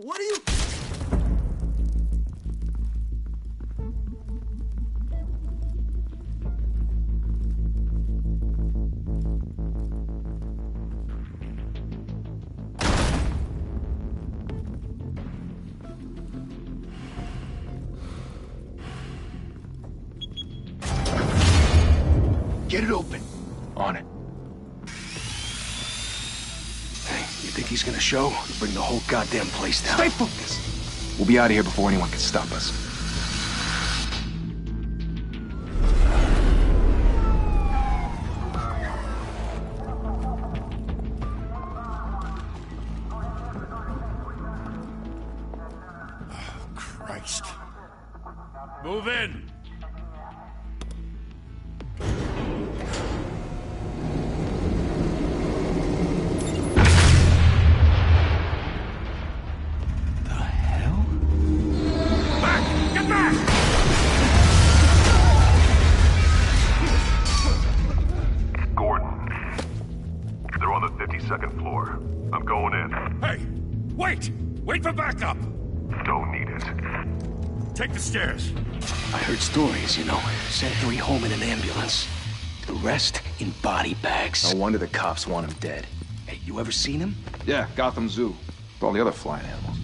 What are you... Get it open. On it. Hey, you think he's gonna show? Bring the whole goddamn place down. Stay focused. We'll be out of here before anyone can stop us. Oh, Christ. Move in! Second floor. I'm going in. Hey! Wait! Wait for backup! Don't need it. Take the stairs. I heard stories, you know. Sent 3 home in an ambulance. The rest in body bags. No wonder the cops want him dead. Hey, you ever seen him? Yeah, Gotham Zoo. With all the other flying animals.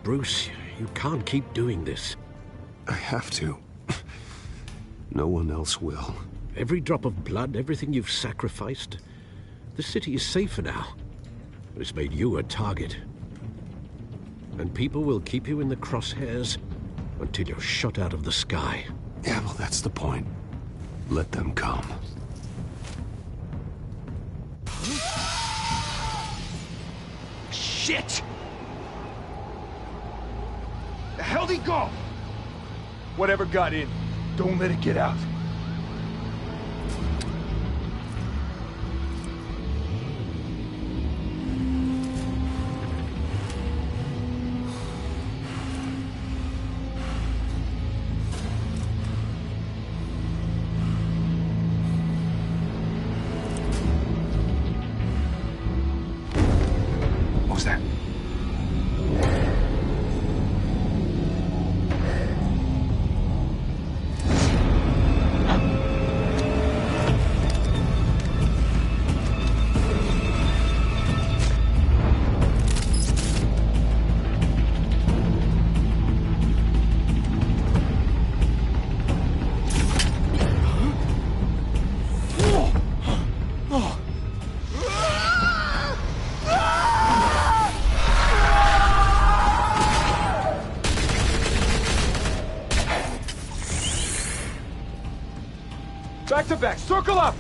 Bruce, you can't keep doing this. I have to. No one else will. Every drop of blood, everything you've sacrificed. The city is safer now. But it's made you a target. And people will keep you in the crosshairs until you're shot out of the sky. Yeah, well, that's the point. Let them come. Shit! The hell'd he go? Whatever got in, don't let it get out. What was that? Back to back, circle up!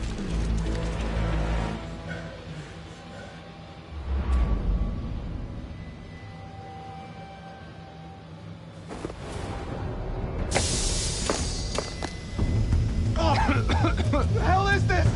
What the hell is this?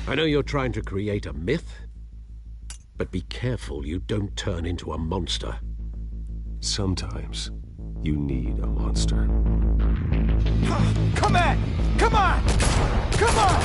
I know you're trying to create a myth, but be careful you don't turn into a monster. Sometimes You need a monster. Come on! Come on! Come on!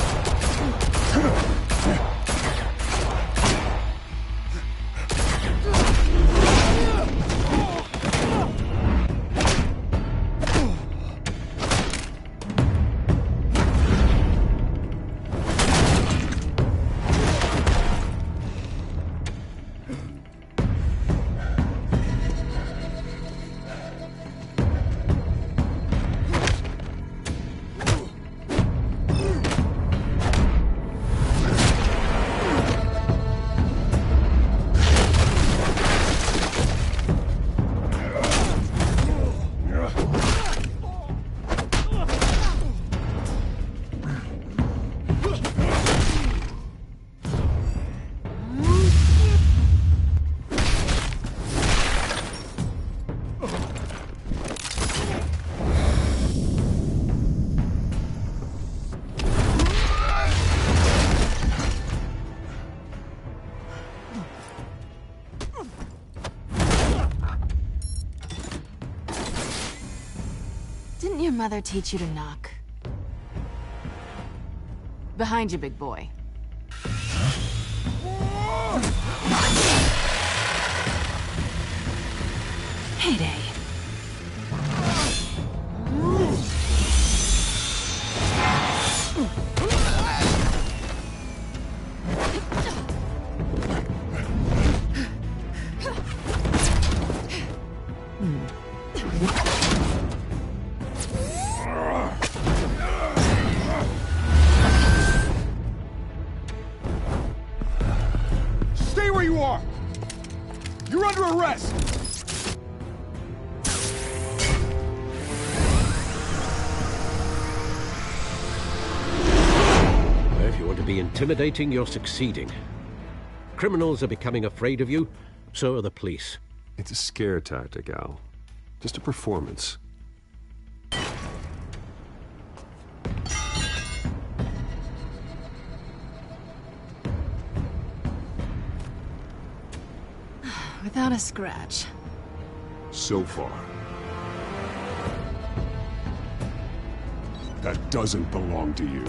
Didn't your mother teach you to knock? Behind you, big boy. Heyday. Stay where you are! You're under arrest! If you want to be intimidating, you're succeeding. Criminals are becoming afraid of you, so are the police. It's a scare tactic, Al. Just a performance. Without a scratch. So far. That doesn't belong to you.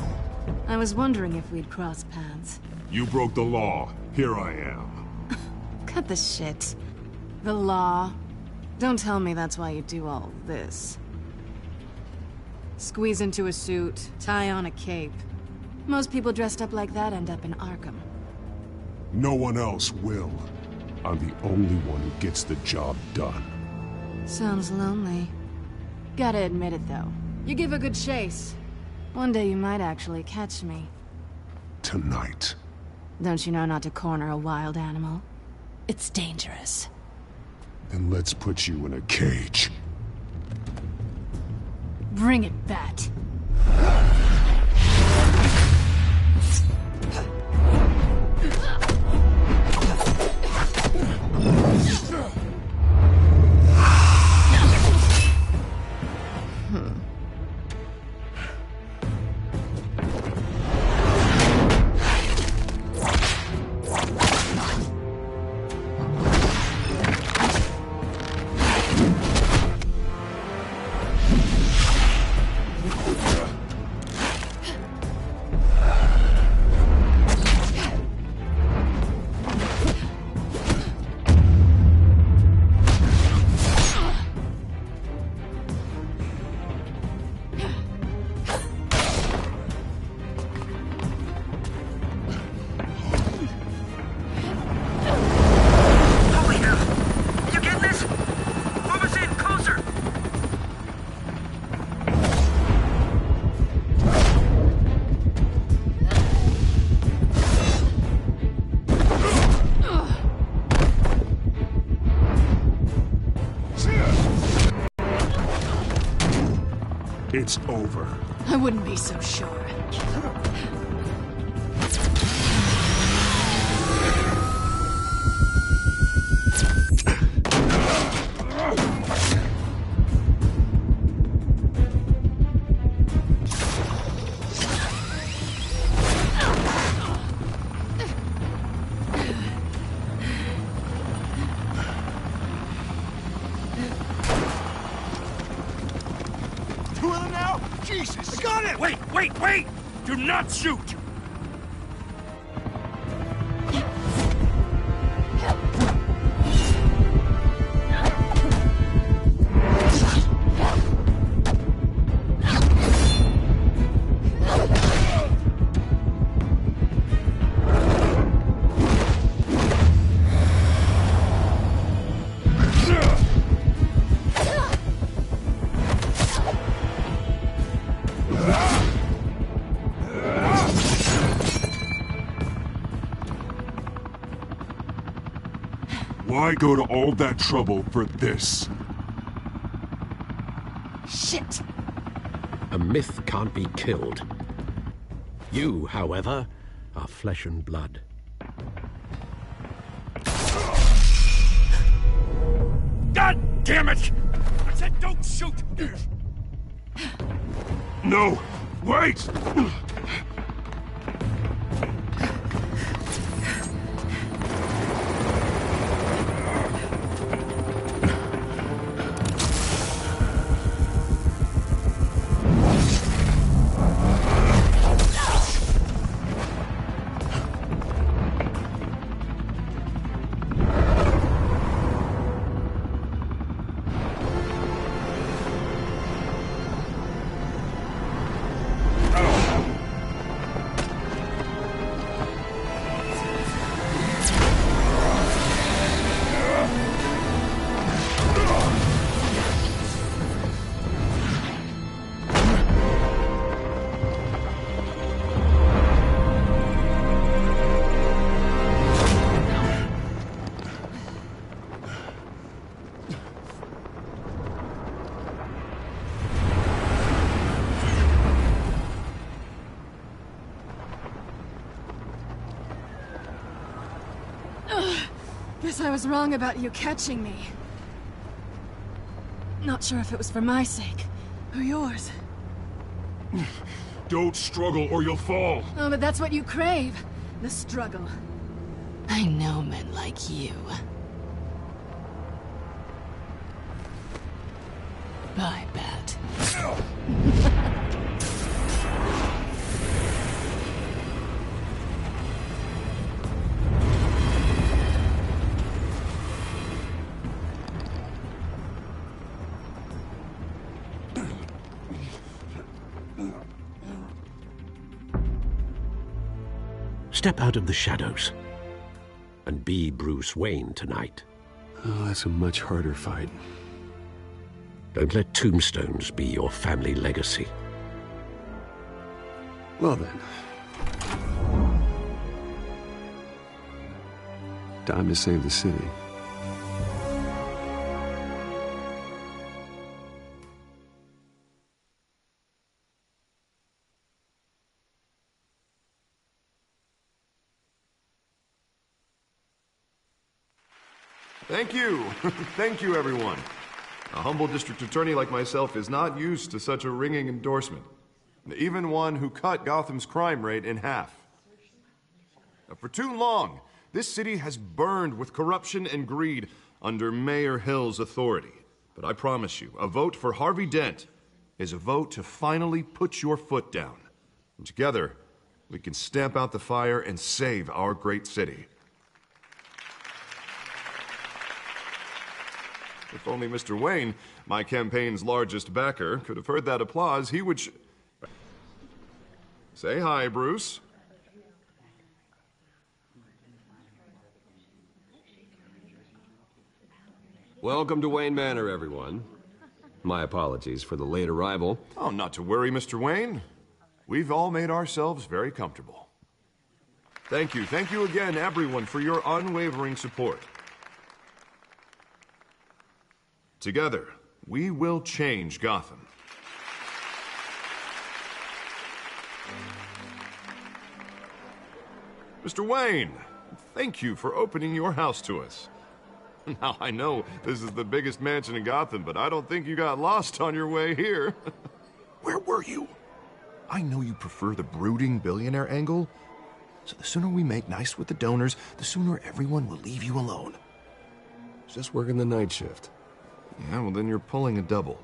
I was wondering if we'd cross paths. You broke the law. Here I am. Cut the shit. The law. Don't tell me that's why you do all this. Squeeze into a suit, tie on a cape. Most people dressed up like that end up in Arkham. No one else will. I'm the only one who gets the job done. Sounds lonely. Gotta admit it, though. You give a good chase. One day you might actually catch me. Tonight. Don't you know not to corner a wild animal? It's dangerous. Then let's put you in a cage. Bring it, Bat. It's over. I wouldn't be so sure. Jesus! I got it! Wait! Do not shoot! Why go to all that trouble for this? Shit! A myth can't be killed. You, however, are flesh and blood. God damn it! I said don't shoot! No! Wait! Guess I was wrong about you catching me. Not sure if it was for my sake, or yours. Don't struggle or you'll fall. Oh, but that's what you crave. The struggle. I know men like you. I bet. Step out of the shadows and be Bruce Wayne tonight. Oh, that's a much harder fight. Don't let tombstones be your family legacy. Well then. Time to save the city. Thank you. Thank you, everyone. A humble district attorney like myself is not used to such a ringing endorsement. Even one who cut Gotham's crime rate in half. For too long, this city has burned with corruption and greed under Mayor Hill's authority. But I promise you, a vote for Harvey Dent is a vote to finally put your foot down. And together, we can stamp out the fire and save our great city. If only Mr. Wayne, my campaign's largest backer, could have heard that applause, he would Say hi, Bruce. Welcome to Wayne Manor, everyone. My apologies for the late arrival. Oh, not to worry, Mr. Wayne. We've all made ourselves very comfortable. Thank you again, everyone, for your unwavering support. Together, we will change Gotham. Mr. Wayne, thank you for opening your house to us. Now, I know this is the biggest mansion in Gotham, but I don't think you got lost on your way here. Where were you? I know you prefer the brooding billionaire angle, so the sooner we make nice with the donors, the sooner everyone will leave you alone. Just working the night shift. Yeah, well then you're pulling a double.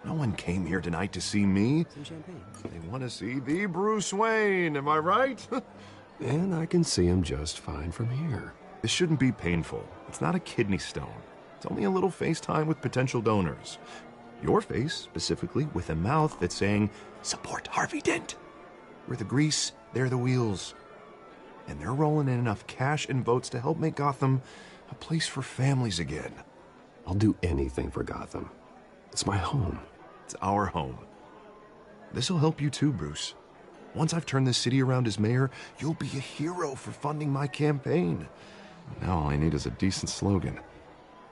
No one came here tonight to see me. Some champagne. They want to see the Bruce Wayne, am I right? And I can see him just fine from here. This shouldn't be painful. It's not a kidney stone. It's only a little FaceTime with potential donors. Your face, specifically, with a mouth that's saying, support Harvey Dent. We're the grease, they're the wheels. And they're rolling in enough cash and votes to help make Gotham a place for families again. I'll do anything for Gotham. It's my home. It's our home. This'll help you too, Bruce. Once I've turned this city around as mayor, you'll be a hero for funding my campaign. Now all I need is a decent slogan.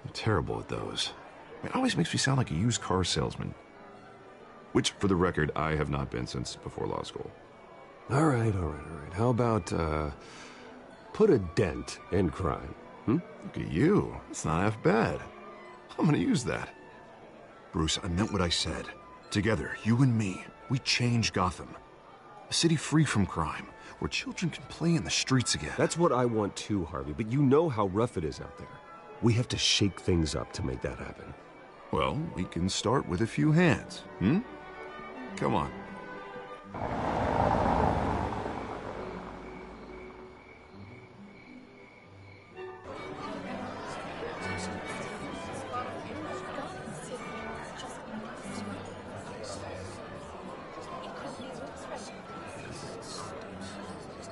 I'm terrible at those. It always makes me sound like a used car salesman. Which, for the record, I have not been since before law school. All right. How about, put a dent in crime? Look at you. It's not half bad. I'm gonna use that. Bruce, I meant what I said. Together, you and me, we change Gotham. A city free from crime, where children can play in the streets again. That's what I want too, Harvey, but you know how rough it is out there. We have to shake things up to make that happen. Well, we can start with a few hands, Come on.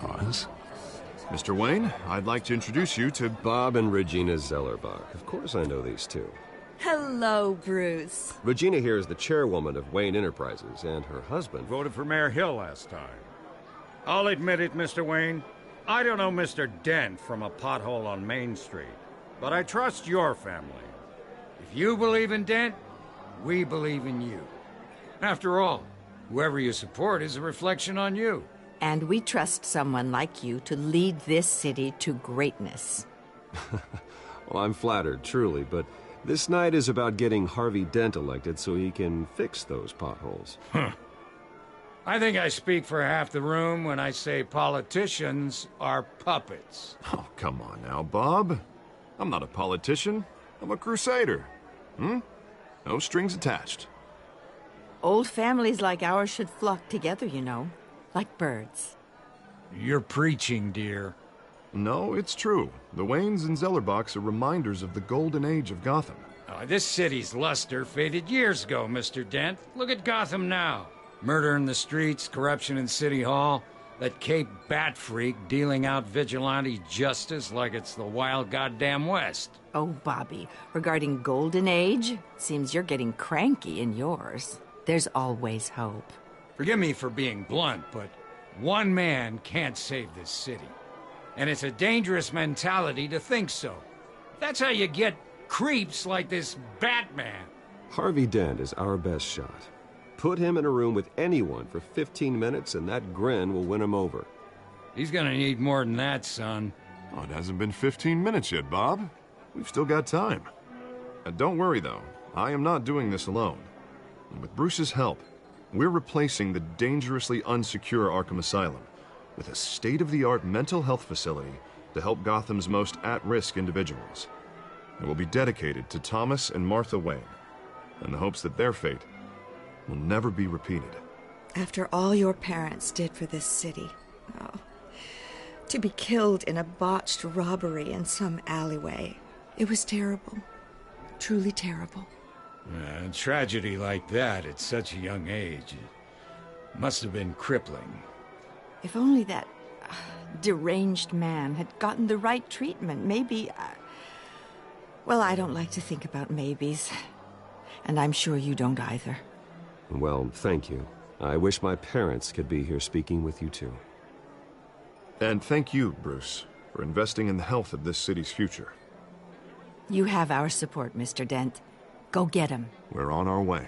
Oz? Mr. Wayne, I'd like to introduce you to Bob and Regina Zellerbach. Of course I know these two. Hello, Bruce. Regina here is the chairwoman of Wayne Enterprises, and her husband... Voted for Mayor Hill last time. I'll admit it, Mr. Wayne. I don't know Mr. Dent from a pothole on Main Street, but I trust your family. If you believe in Dent, we believe in you. After all, whoever you support is a reflection on you. And we trust someone like you to lead this city to greatness. Well, I'm flattered, truly, but this night is about getting Harvey Dent elected so he can fix those potholes. I think I speak for half the room when I say politicians are puppets. Oh, come on now, Bob. I'm not a politician. I'm a crusader. No strings attached. Old families like ours should flock together, you know, like birds. You're preaching, dear. No, it's true. The Waynes and Zellerbachs are reminders of the golden age of Gotham. This city's luster faded years ago, Mr. Dent. Look at Gotham now. Murder in the streets, corruption in City Hall, that Cape Bat freak dealing out vigilante justice like it's the wild goddamn West. Oh, Bobby, regarding Golden Age, seems you're getting cranky in yours. There's always hope. Forgive me for being blunt, but one man can't save this city. And it's a dangerous mentality to think so. That's how you get creeps like this Batman. Harvey Dent is our best shot. Put him in a room with anyone for 15 minutes and that grin will win him over. He's gonna need more than that, son. Oh, it hasn't been 15 minutes yet, Bob. We've still got time. Don't worry, though. I am not doing this alone. And with Bruce's help, we're replacing the dangerously unsecure Arkham Asylum with a state-of-the-art mental health facility to help Gotham's most at-risk individuals. It will be dedicated to Thomas and Martha Wayne, in the hopes that their fate will never be repeated. After all your parents did for this city, to be killed in a botched robbery in some alleyway, it was terrible. Truly terrible. A tragedy like that at such a young age, it must have been crippling. If only that deranged man had gotten the right treatment, maybe... Well, I don't like to think about maybes. And I'm sure you don't either. Well, thank you. I wish my parents could be here speaking with you too. And thank you, Bruce, for investing in the health of this city's future. You have our support, Mr. Dent. Go get him. We're on our way.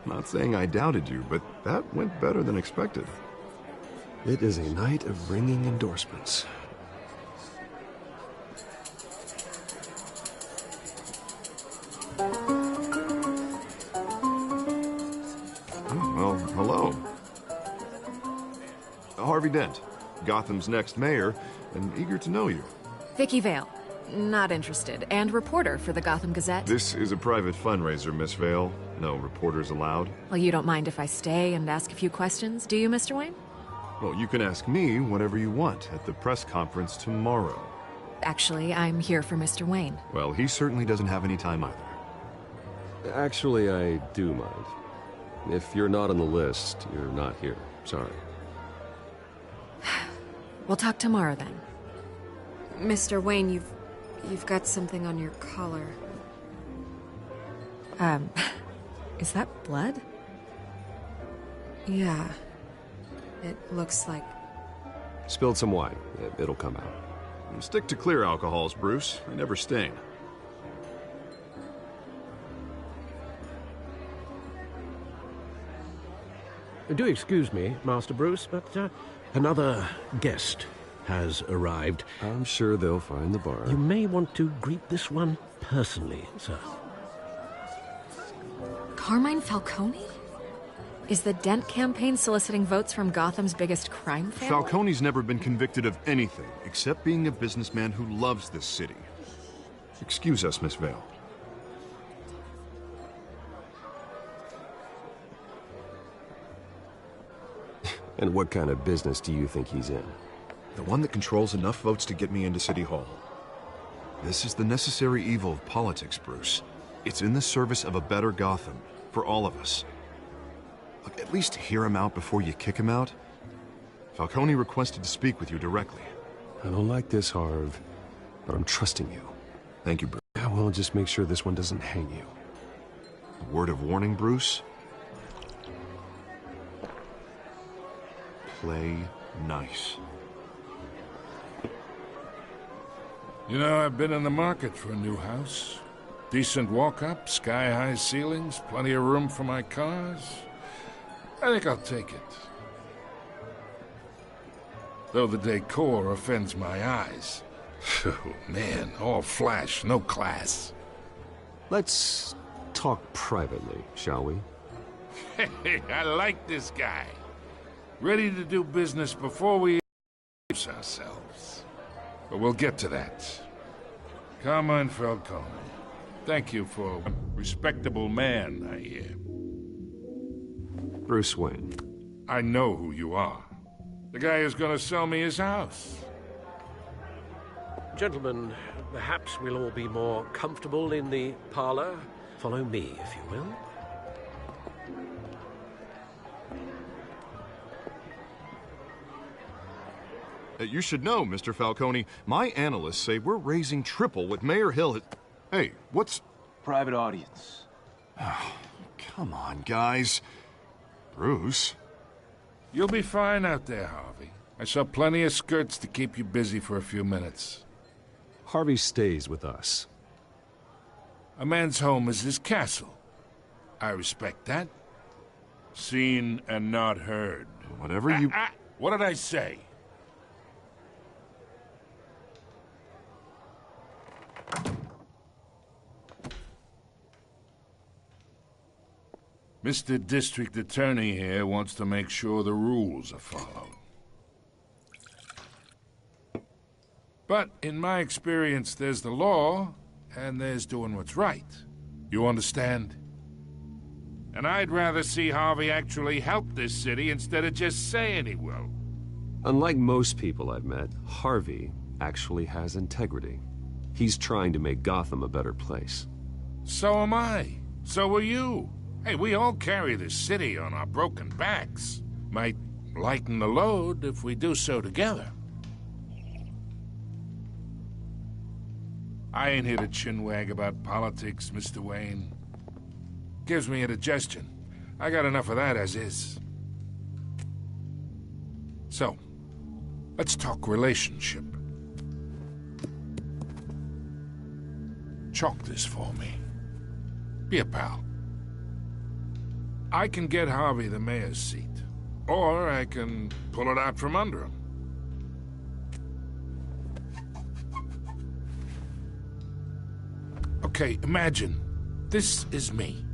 Not saying I doubted you, but that went better than expected. It is a night of ringing endorsements. Well, hello. Harvey Dent, Gotham's next mayor, and eager to know you. Vicky Vale. Not interested. And reporter for the Gotham Gazette. This is a private fundraiser, Miss Vale. No reporters allowed. Well, you don't mind if I stay and ask a few questions, do you, Mr. Wayne? Well, you can ask me whatever you want at the press conference tomorrow. Actually, I'm here for Mr. Wayne. Well, he certainly doesn't have any time either. Actually, I do mind. If you're not on the list, you're not here. Sorry. We'll talk tomorrow then. Mr. Wayne, you've got something on your collar. Is that blood? Yeah. It looks like... Spilled some wine. It'll come out. Stick to clear alcohols, Bruce. They never stain. Do excuse me, Master Bruce, but another guest has arrived. I'm sure they'll find the bar. You may want to greet this one personally, sir. Carmine Falcone? Is the Dent campaign soliciting votes from Gotham's biggest crime family? Falcone's never been convicted of anything, except being a businessman who loves this city. Excuse us, Miss Vale. And what kind of business do you think he's in? The one that controls enough votes to get me into City Hall. This is the necessary evil of politics, Bruce. It's in the service of a better Gotham, for all of us. Look, at least hear him out before you kick him out. Falcone requested to speak with you directly. I don't like this, Harv, but I'm trusting you. Thank you, Bruce. Yeah, well, just make sure this one doesn't hang you. A word of warning, Bruce? Play nice. You know, I've been in the market for a new house. Decent walk-up, sky-high ceilings, plenty of room for my cars. I think I'll take it. Though the decor offends my eyes. Oh, man, all flash, no class. Let's talk privately, shall we? Hey, I like this guy. Ready to do business before we introduce ourselves. But we'll get to that. Carmine Falcone. Thank you for a respectable man, I hear. Bruce Wayne. I know who you are. The guy who's gonna sell me his house. Gentlemen, perhaps we'll all be more comfortable in the parlor. Follow me, if you will. You should know, Mr. Falcone, my analysts say we're raising triple what Mayor Hill had... Hey, what's... Private audience. Oh, come on, guys. Bruce? You'll be fine out there, Harvey. I saw plenty of skirts to keep you busy for a few minutes. Harvey stays with us. A man's home is his castle. I respect that. Seen and not heard. Whatever you... What did I say? Mr. District Attorney here wants to make sure the rules are followed. But in my experience, there's the law, and there's doing what's right. You understand? And I'd rather see Harvey actually help this city instead of just saying he will. Unlike most people I've met, Harvey actually has integrity. He's trying to make Gotham a better place. So am I. So are you. Hey, we all carry this city on our broken backs. Might lighten the load if we do so together. I ain't here to chinwag about politics, Mr. Wayne. Gives me indigestion. I got enough of that as is. So, let's talk relationship. Chalk this for me. Be a pal. I can get Harvey the mayor's seat, or I can pull it out from under him. Okay, imagine this is me,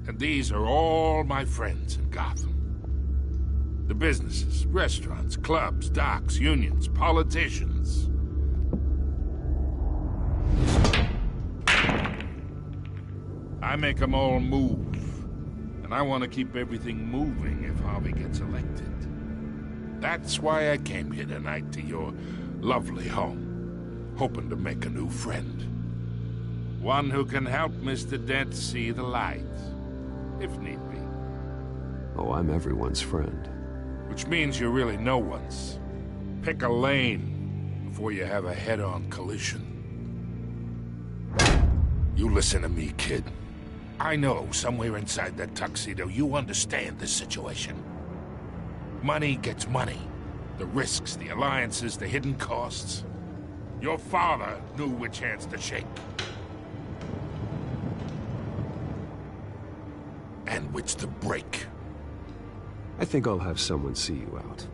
and these are all my friends in Gotham. The businesses, restaurants, clubs, docks, unions, politicians. I make them all move. And I want to keep everything moving if Harvey gets elected. That's why I came here tonight to your lovely home, hoping to make a new friend. One who can help Mr. Dent see the light, if need be. Oh, I'm everyone's friend. Which means you're really no one's. Pick a lane before you have a head-on collision. You listen to me, kid. I know somewhere inside that tuxedo you understand this situation. Money gets money. The risks, the alliances, the hidden costs. Your father knew which hands to shake. And which to break. I think I'll have someone see you out.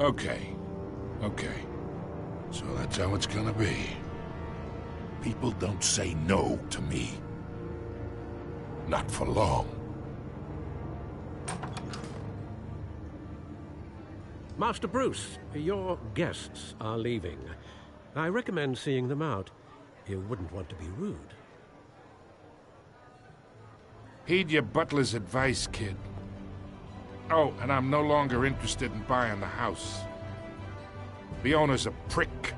Okay. So that's how it's gonna be. People don't say no to me. Not for long. Master Bruce, your guests are leaving. I recommend seeing them out. You wouldn't want to be rude. Heed your butler's advice, kid. Oh, and I'm no longer interested in buying the house. The owner's a prick.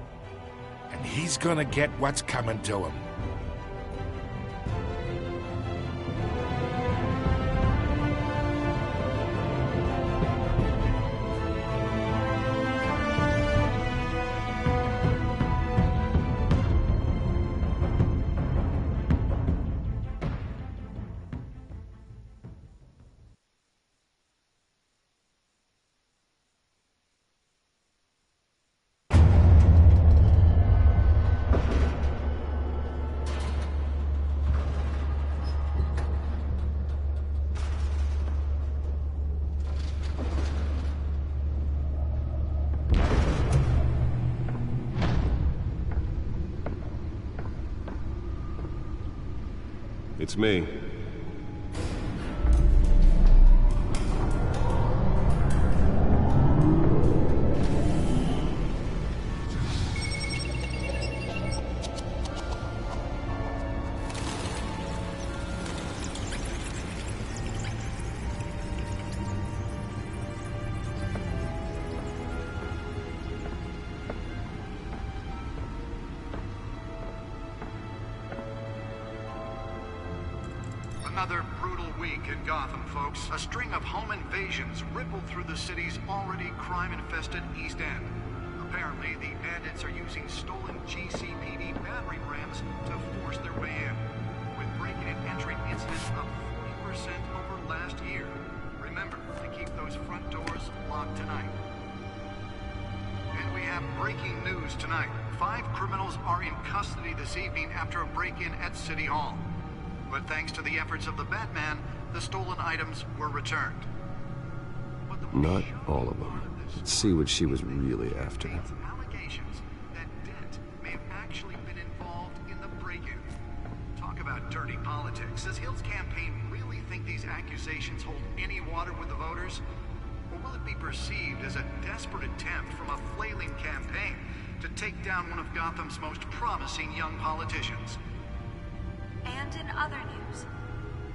And he's gonna get what's coming to him. It's me. Another brutal week in Gotham, folks. A string of home invasions rippled through the city's already crime-infested East End. Apparently, the bandits are using stolen GCPD battering rams to force their way in, with breaking and entering incidents up 40% over last year. Remember to keep those front doors locked tonight. And we have breaking news tonight. 5 criminals are in custody this evening after a break-in at City Hall. But thanks to the efforts of the Batman, the stolen items were returned. Not all of them. Let's see what she was really after. Allegations that Dent may have actually been involved in the break-in. Talk about dirty politics. Does Hill's campaign really think these accusations hold any water with the voters? Or will it be perceived as a desperate attempt from a flailing campaign to take down one of Gotham's most promising young politicians? And in other news,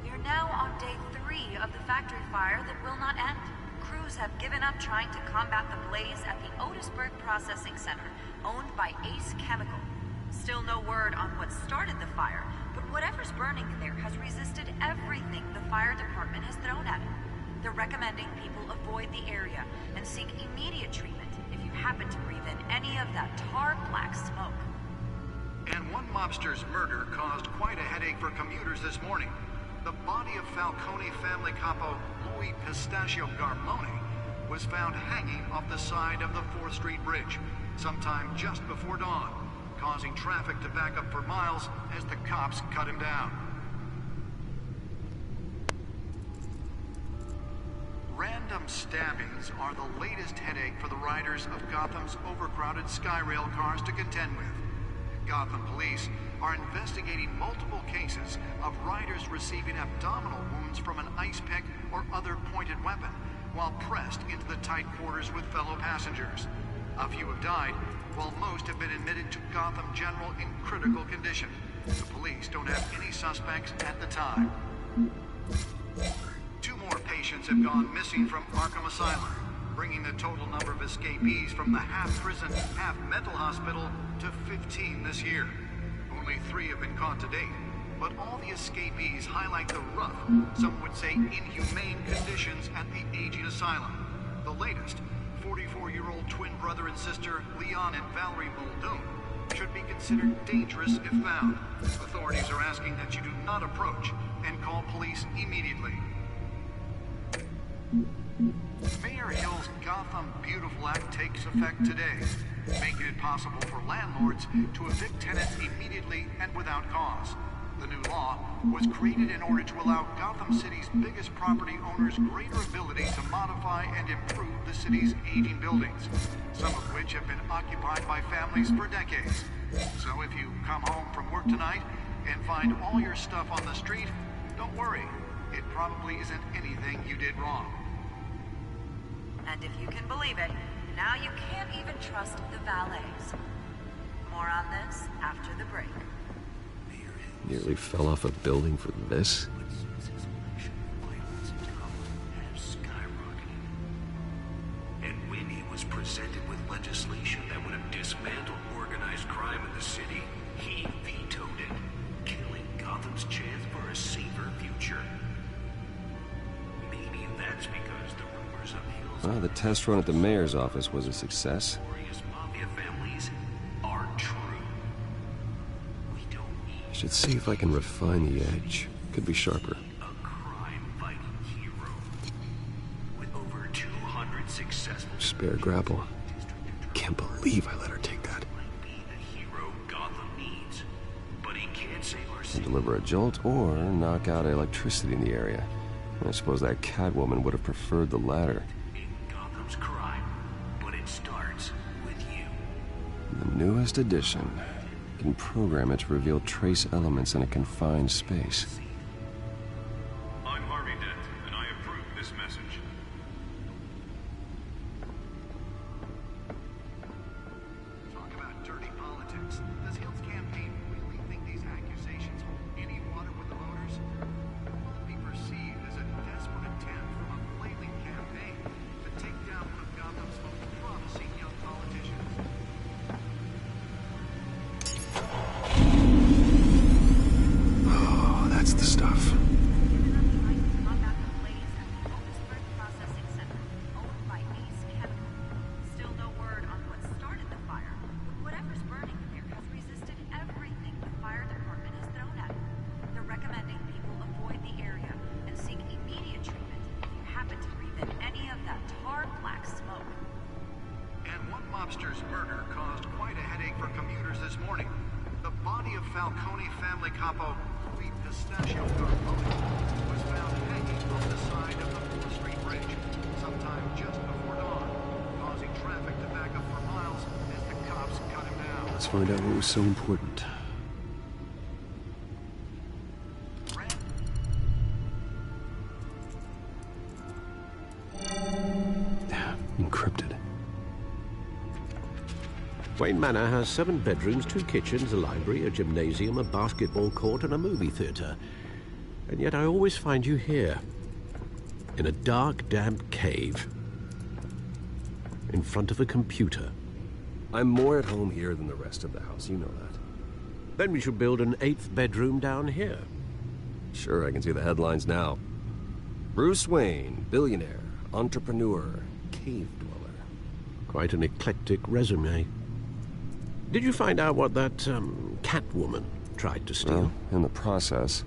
we are now on day 3 of the factory fire that will not end. Crews have given up trying to combat the blaze at the Otisburg Processing Center, owned by Ace Chemical. Still no word on what started the fire, but whatever's burning there has resisted everything the fire department has thrown at it. They're recommending people avoid the area and seek immediate treatment if you happen to breathe in any of that tar-black smoke. And one mobster's murder caused quite a headache for commuters this morning. The body of Falcone family capo Louis Pistachio Garmone was found hanging off the side of the 4th Street Bridge sometime just before dawn, causing traffic to back up for miles as the cops cut him down. Random stabbings are the latest headache for the riders of Gotham's overcrowded Skyrail cars to contend with. Gotham police are investigating multiple cases of riders receiving abdominal wounds from an ice pick or other pointed weapon while pressed into the tight quarters with fellow passengers. A few have died, while most have been admitted to Gotham General in critical condition. The police don't have any suspects at the time. 2 more patients have gone missing from Arkham Asylum, bringing the total number of escapees from the half-prison, half-mental hospital to 15 this year. Only 3 have been caught to date, but all the escapees highlight the rough, some would say inhumane conditions at the aging asylum. The latest, 44-year-old twin brother and sister Leon and Valerie Muldoon, should be considered dangerous if found. Authorities are asking that you do not approach and call police immediately. Mayor Hill's Gotham Beautiful Act takes effect today, making it possible for landlords to evict tenants immediately and without cause. The new law was created in order to allow Gotham City's biggest property owners greater ability to modify and improve the city's aging buildings, some of which have been occupied by families for decades. So if you come home from work tonight and find all your stuff on the street, don't worry. It probably isn't anything you did wrong. And if you can believe it, now you can't even trust the valets. More on this after the break. Nearly fell off a building for this? And when he was presented with legislation that would have dismantled organized crime in the city, he vetoed it, killing Gotham's chance for a safer future. Maybe that's because the rumors of Hill's Well, the test run at the mayor's office was a success. notorious mafia families are true. Should see if I can refine the edge. Could be sharper. A crime-fighting hero with over 200 successful... Spare grapple. Can't believe I let her take that. hero Gotham needs, but he can't save our Can city. deliver a jolt or knock out electricity in the area. I suppose that Catwoman would have preferred the latter. Gotham's crime, but it starts with you. The newest addition. You can program it to reveal trace elements in a confined space. I'm Harvey Dent, and I approve this message. Talk about dirty politics. Does Hill's campaign really think these accusations hold any water with the voters? Will it be perceived as a desperate attempt from a flailing campaign to take down one of Gotham's most promising young politicians? Oh, that's the stuff. Still no word on what started the fire. Whatever's burning in there has resisted everything the fire department has thrown at it. They're recommending people avoid the area and seek immediate treatment if you happen to breathe in any of that tar black smoke. And one mobster's murder caused quite a headache for commuters this morning. The body of Falcone family capo Louis Pistachio Carbone was found hanging on the side of the 4th Street Bridge sometime just before dawn, causing traffic to back up for miles as the cops cut him down. Let's find out what was so important. Encrypted. Wayne Manor has 7 bedrooms, 2 kitchens, a library, a gymnasium, a basketball court, and a movie theater. And yet I always find you here, in a dark, damp cave, in front of a computer. I'm more at home here than the rest of the house, you know that. Then we should build an 8th bedroom down here. Sure, I can see the headlines now. Bruce Wayne, billionaire, entrepreneur, cave dweller. Quite an eclectic resume. Did you find out what that, Catwoman tried to steal? Well, in the process.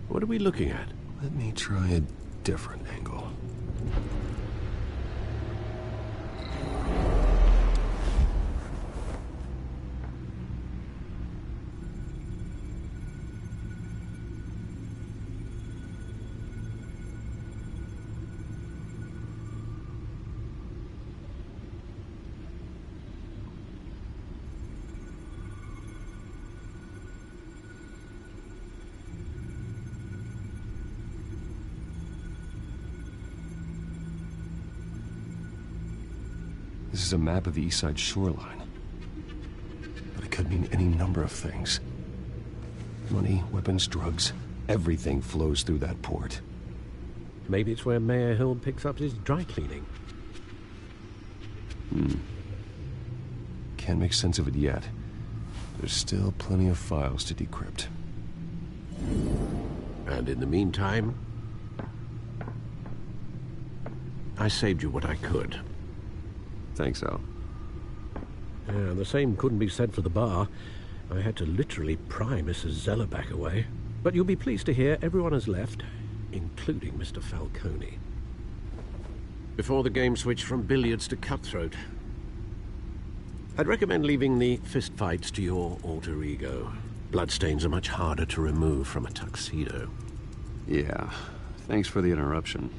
What are we looking at? Let me try a different angle. This is a map of the East Side shoreline. But I could mean any number of things. Money, weapons, drugs, everything flows through that port. Maybe it's where Mayor Hill picks up his dry cleaning. Can't make sense of it yet. There's still plenty of files to decrypt. And in the meantime, I saved you what I could. Thanks, Al. Yeah, the same couldn't be said for the bar. I had to literally pry Mrs. Zeller back away. But you'll be pleased to hear everyone has left, including Mr. Falcone. Before the game switched from billiards to cutthroat. I'd recommend leaving the fistfights to your alter ego. Bloodstains are much harder to remove from a tuxedo. Yeah, thanks for the interruption.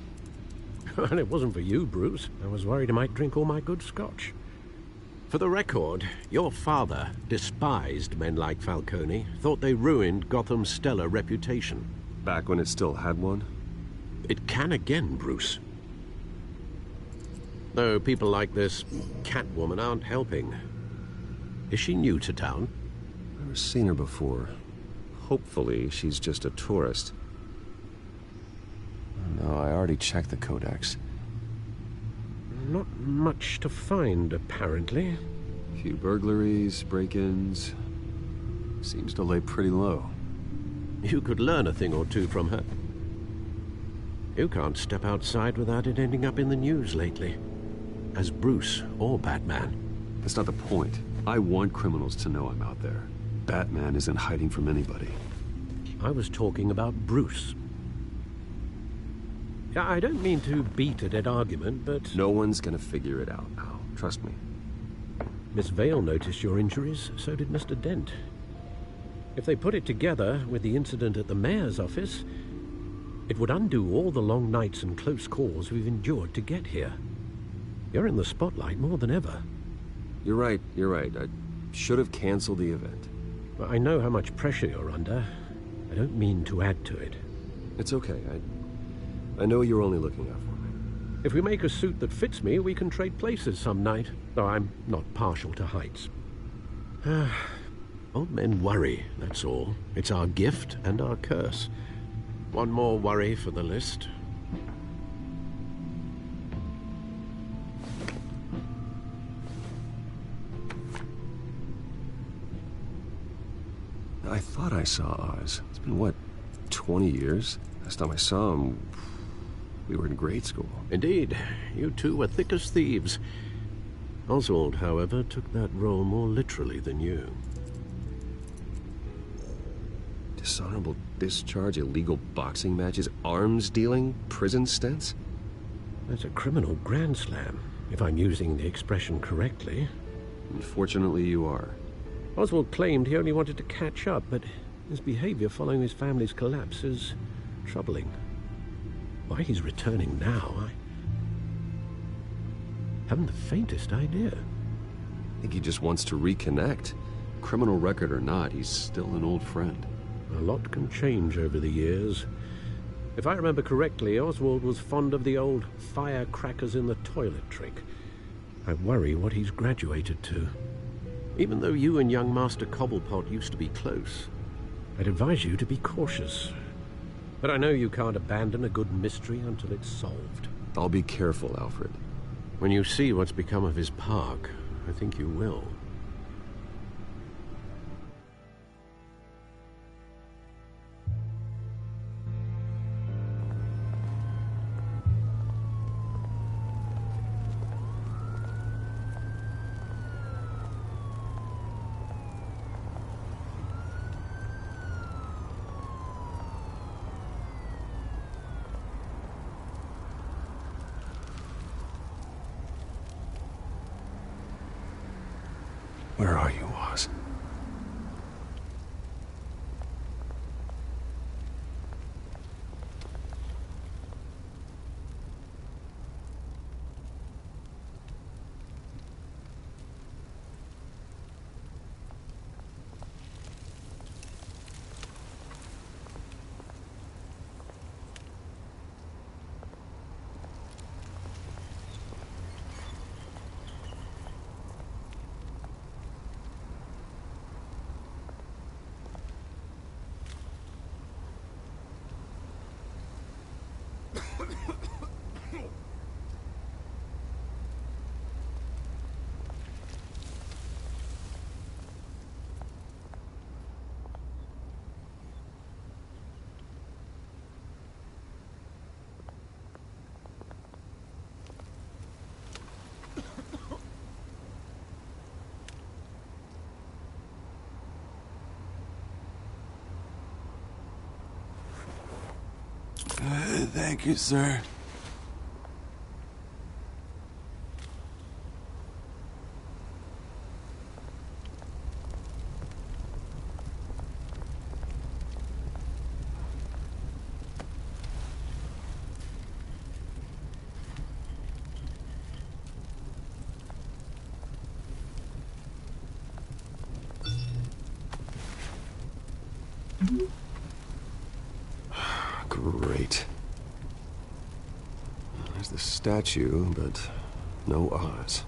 And it wasn't for you, Bruce. I was worried I might drink all my good scotch. For the record, your father despised men like Falcone, thought they ruined Gotham's stellar reputation. Back when it still had one? It can again, Bruce. Though people like this Catwoman aren't helping. Is she new to town? Never seen her before. Hopefully, she's just a tourist. No, I already checked the codex. Not much to find, apparently. A few burglaries, break-ins. Seems to lay pretty low. You could learn a thing or two from her. You can't step outside without it ending up in the news lately. As Bruce or Batman. That's not the point. I want criminals to know I'm out there. Batman isn't hiding from anybody. I was talking about Bruce. I don't mean to beat a dead argument, but... No one's gonna figure it out, Al. Trust me. Miss Vale noticed your injuries, so did Mr. Dent. If they put it together with the incident at the mayor's office, it would undo all the long nights and close calls we've endured to get here. You're in the spotlight more than ever. You're right. I should have canceled the event. Well, I know how much pressure you're under. I don't mean to add to it. It's okay. I know you're only looking out for me. If we make a suit that fits me, we can trade places some night. Though I'm not partial to heights. Old men worry, that's all. It's our gift and our curse. One more worry for the list. I thought I saw Oz. It's been, what, 20 years? Last time I saw him, we were in grade school. Indeed. You two were thick as thieves. Oswald, however, took that role more literally than you. Dishonorable discharge, illegal boxing matches, arms dealing, prison stints? That's a criminal grand slam, if I'm using the expression correctly. Unfortunately, you are. Oswald claimed he only wanted to catch up, but his behavior following his family's collapse is troubling. Why he's returning now, I haven't the faintest idea. I think he just wants to reconnect. Criminal record or not, he's still an old friend. A lot can change over the years. If I remember correctly, Oswald was fond of the old firecrackers in the toilet trick. I worry what he's graduated to. Even though you and young Master Cobblepot used to be close, I'd advise you to be cautious. But I know you can't abandon a good mystery until it's solved. I'll be careful, Alfred. When you see what's become of his park, I think you will. Where are you, Oz? Thank you, sir. Great. There's the statue, but no Oz.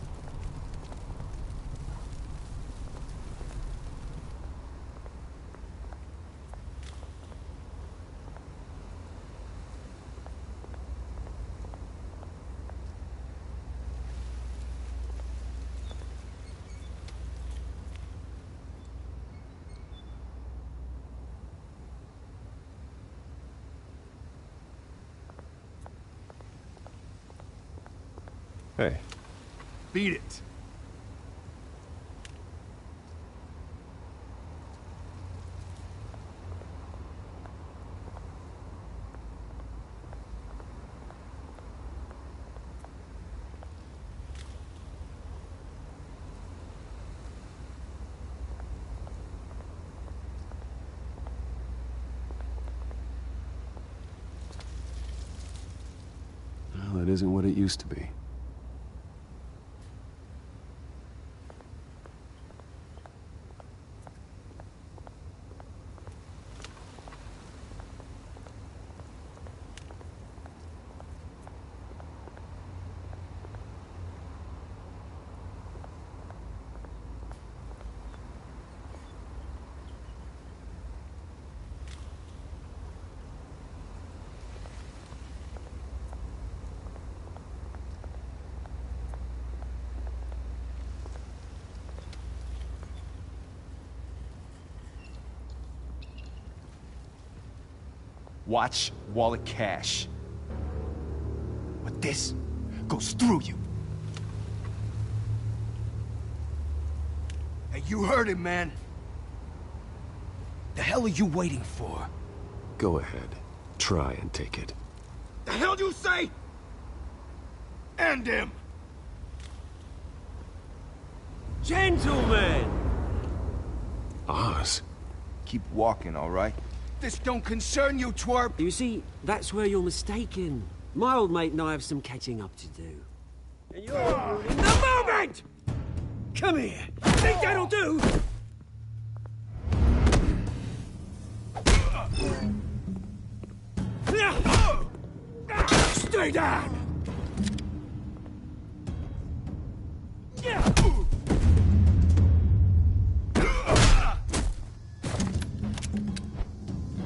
Hey. Beat it. Well, it isn't what it used to be. Watch wallet cash. But this goes through you. Hey, you heard him, man. The hell are you waiting for? Go ahead. Try and take it. The hell do you say? End him! Gentlemen! Oz? Keep walking, all right? This don't concern you, twerp! You see, that's where you're mistaken. My old mate and I have some catching up to do. And you're ruining the moment! Come here! Think that'll do? Stay down!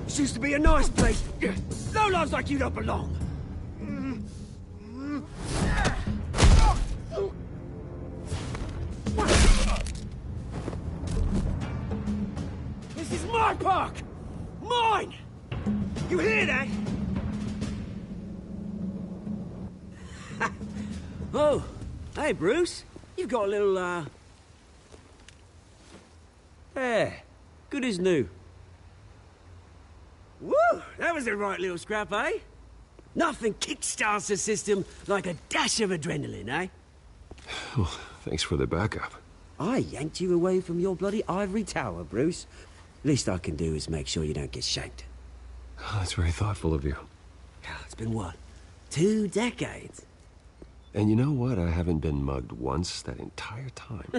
This used to be a nice place. Lowlifes like you don't belong. This is my park! Mine! You hear that? Oh, hey, Bruce. You've got a little, Yeah, good as new. Woo! That was a right little scrap, eh? Nothing kickstarts the system like a dash of adrenaline, eh? Well, thanks for the backup. I yanked you away from your bloody ivory tower, Bruce. Least I can do is make sure you don't get shanked. Oh, that's very thoughtful of you. It's been what? 2 decades? And you know what? I haven't been mugged once that entire time.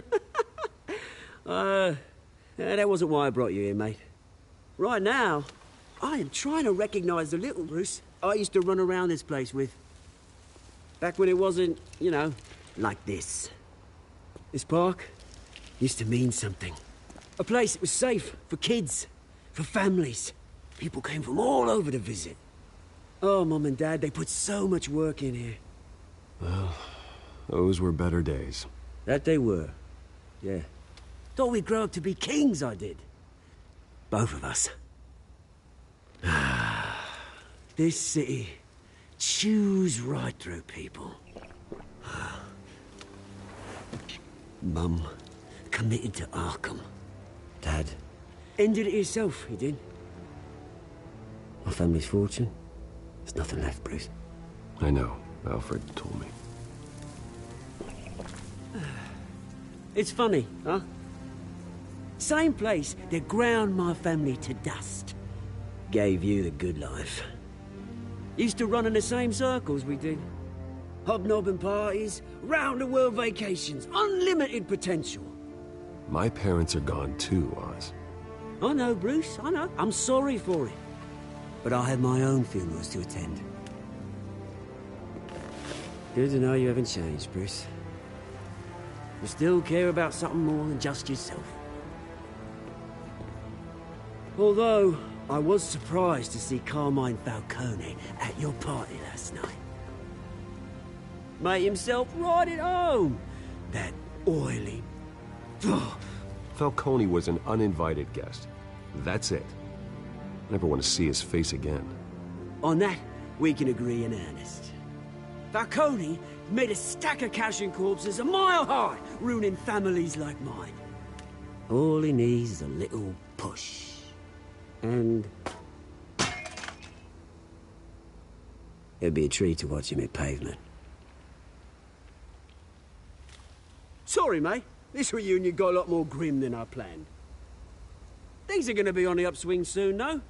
That wasn't why I brought you here, mate. Right now, I am trying to recognize the little Bruce I used to run around this place with. Back when it wasn't, you know, like this. This park used to mean something. A place that was safe for kids, for families. People came from all over to visit. Oh, Mum and Dad, they put so much work in here. Well, those were better days. That they were. Yeah. Thought we'd grow up to be kings, I did. Both of us. This city chews right through people. Mum committed to Arkham. Dad ended it himself, he did. My family's fortune, there's nothing left, Bruce. I know. Alfred told me. It's funny, huh? Same place that ground my family to dust. Gave you the good life. Used to run in the same circles we did. Hobnobbing parties, round-the-world vacations, unlimited potential. My parents are gone too, Oz. I know, Bruce, I know. I'm sorry for it. But I have my own funerals to attend. Good to know you haven't changed, Bruce. You still care about something more than just yourself. Although, I was surprised to see Carmine Falcone at your party last night. Made himself right at home. That oily... Falcone was an uninvited guest. That's it. Never want to see his face again. On that, we can agree in earnest. Falcone made a stack of cash and corpses a mile high, ruining families like mine. All he needs is a little push. And... it'd be a treat to watch him hit pavement. Sorry, mate. This reunion got a lot more grim than I planned. Things are gonna be on the upswing soon, no?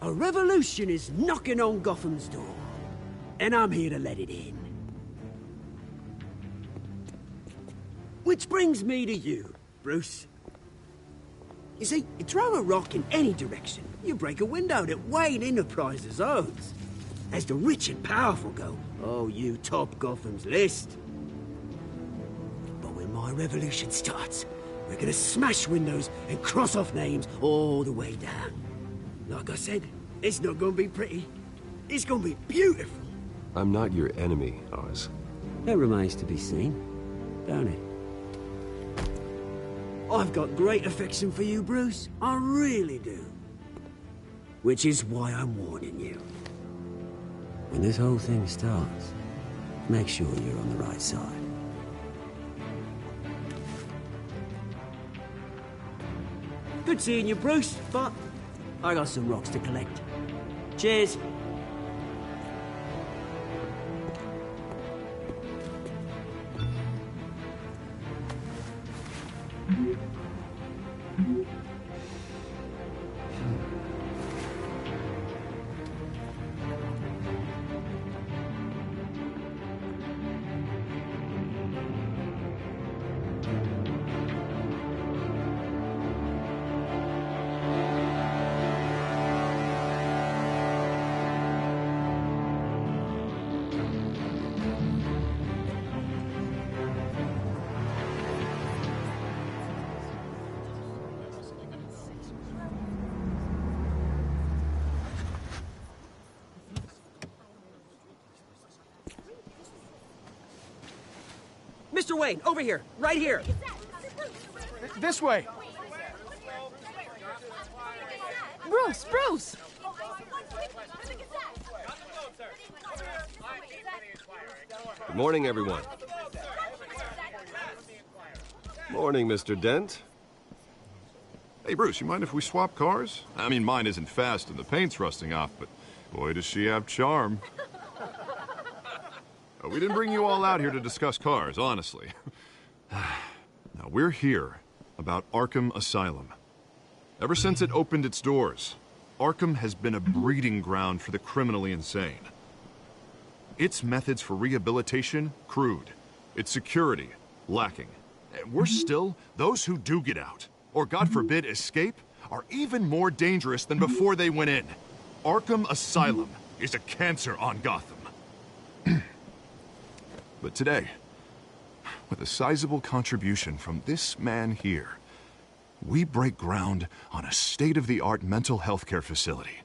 A revolution is knocking on Gotham's door. And I'm here to let it in. Which brings me to you, Bruce. You see, you throw a rock in any direction, you break a window that Wayne Enterprises owns. As the rich and powerful go, oh, you top Gotham's list. But when my revolution starts, we're gonna smash windows and cross off names all the way down. Like I said, it's not gonna be pretty. It's gonna be beautiful. I'm not your enemy, Oz. That remains to be seen, don't it? I've got great affection for you, Bruce. I really do. Which is why I'm warning you. When this whole thing starts, make sure you're on the right side. Good seeing you, Bruce, but I got some rocks to collect. Cheers. Mr. Wayne, over here, right here. This way. Bruce! Good morning, everyone. Morning, Mr. Dent. Hey, Bruce, you mind if we swap cars? I mean, mine isn't fast and the paint's rusting off, but boy, does she have charm. We didn't bring you all out here to discuss cars, honestly. Now, we're here about Arkham Asylum. Ever since it opened its doors, Arkham has been a breeding ground for the criminally insane. Its methods for rehabilitation, crude. Its security, lacking. And worse still, those who do get out, or God forbid, escape, are even more dangerous than before they went in. Arkham Asylum is a cancer on Gotham. But today, with a sizable contribution from this man here, we break ground on a state-of-the-art mental health care facility.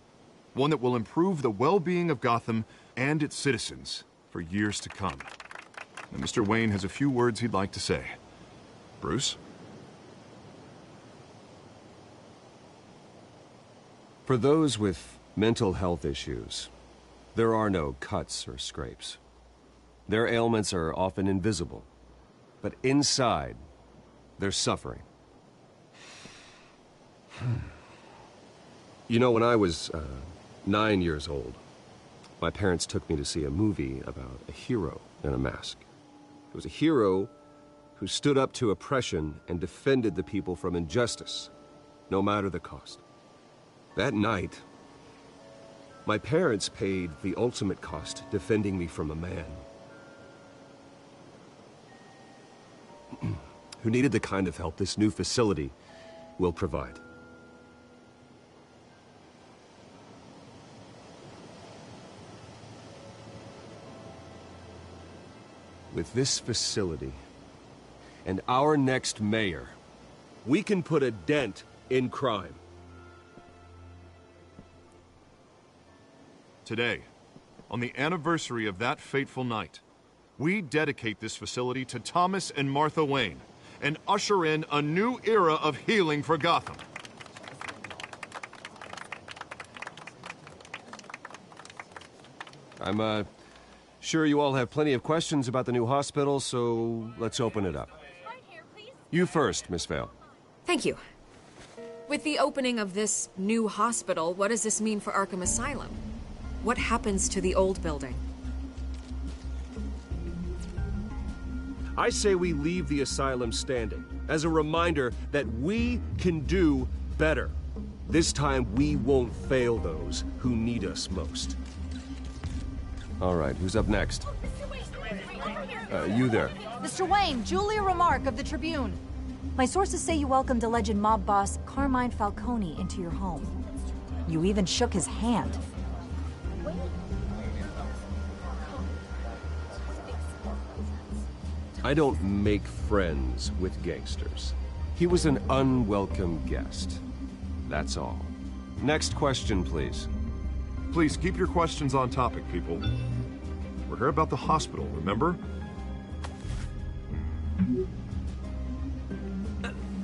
One that will improve the well-being of Gotham and its citizens for years to come. And Mr. Wayne has a few words he'd like to say. Bruce? For those with mental health issues, there are no cuts or scrapes. Their ailments are often invisible, but inside, they're suffering. You know, when I was 9 years old, my parents took me to see a movie about a hero in a mask. It was a hero who stood up to oppression and defended the people from injustice, no matter the cost. That night, my parents paid the ultimate cost defending me from a man who needed the kind of help this new facility will provide. With this facility and our next mayor, we can put a dent in crime. Today, on the anniversary of that fateful night, we dedicate this facility to Thomas and Martha Wayne and usher in a new era of healing for Gotham. I'm sure you all have plenty of questions about the new hospital, so let's open it up. You first, Miss Vale. Thank you. With the opening of this new hospital, what does this mean for Arkham Asylum? What happens to the old building? I say we leave the asylum standing as a reminder that we can do better. This time, we won't fail those who need us most. All right, who's up next? You there. Mr. Wayne, Julia Remark of the Tribune. My sources say you welcomed alleged mob boss Carmine Falcone into your home. You even shook his hand. I don't make friends with gangsters. He was an unwelcome guest. That's all. Next question, please. Please keep your questions on topic, people. We're here about the hospital, remember?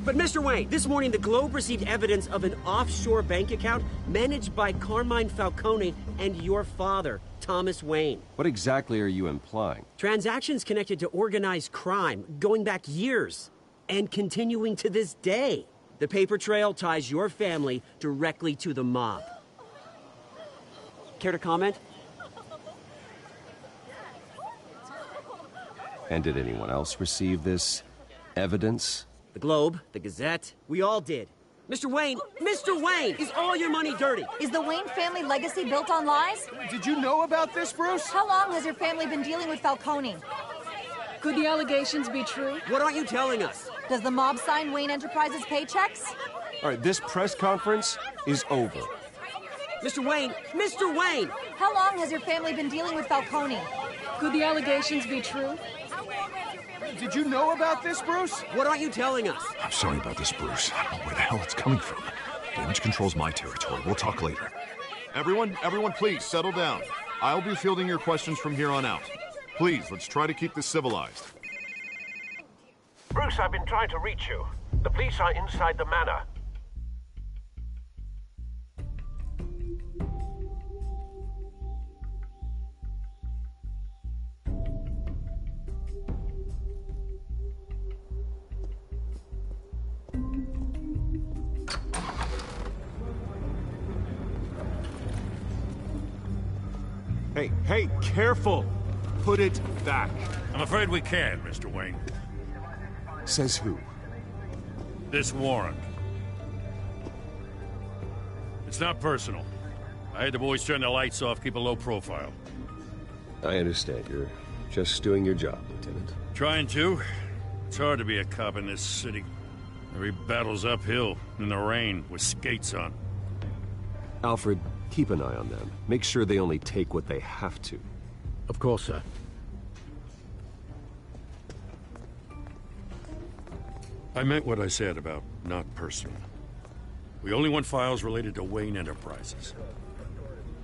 But Mr. Wayne, this morning the Globe received evidence of an offshore bank account managed by Carmine Falcone and your father, Thomas Wayne. What exactly are you implying? Transactions connected to organized crime going back years and continuing to this day. The paper trail ties your family directly to the mob. Care to comment? And did anyone else receive this evidence? The Globe, the Gazette, we all did. Mr. Wayne, is all your money dirty? Is the Wayne family legacy built on lies? Did you know about this, Bruce? How long has your family been dealing with Falcone? Could the allegations be true? What aren't you telling us? Does the mob sign Wayne Enterprises paychecks? All right, this press conference is over. Mr. Wayne! How long has your family been dealing with Falcone? Could the allegations be true? Did you know about this, Bruce? What aren't you telling us? I'm sorry about this, Bruce. I don't know where the hell it's coming from. Damage control's my territory. We'll talk later. Everyone, please, settle down. I'll be fielding your questions from here on out. Please, let's try to keep this civilized. Bruce, I've been trying to reach you. The police are inside the manor. Hey, careful! Put it back. I'm afraid we can't, Mr. Wayne. Says who? This warrant. It's not personal. I had the boys turn the lights off, keep a low profile. I understand. You're just doing your job, Lieutenant. Trying to. It's hard to be a cop in this city. Every battle's uphill, in the rain, with skates on. Alfred, keep an eye on them. Make sure they only take what they have to. Of course, sir. I meant what I said about not personal. We only want files related to Wayne Enterprises.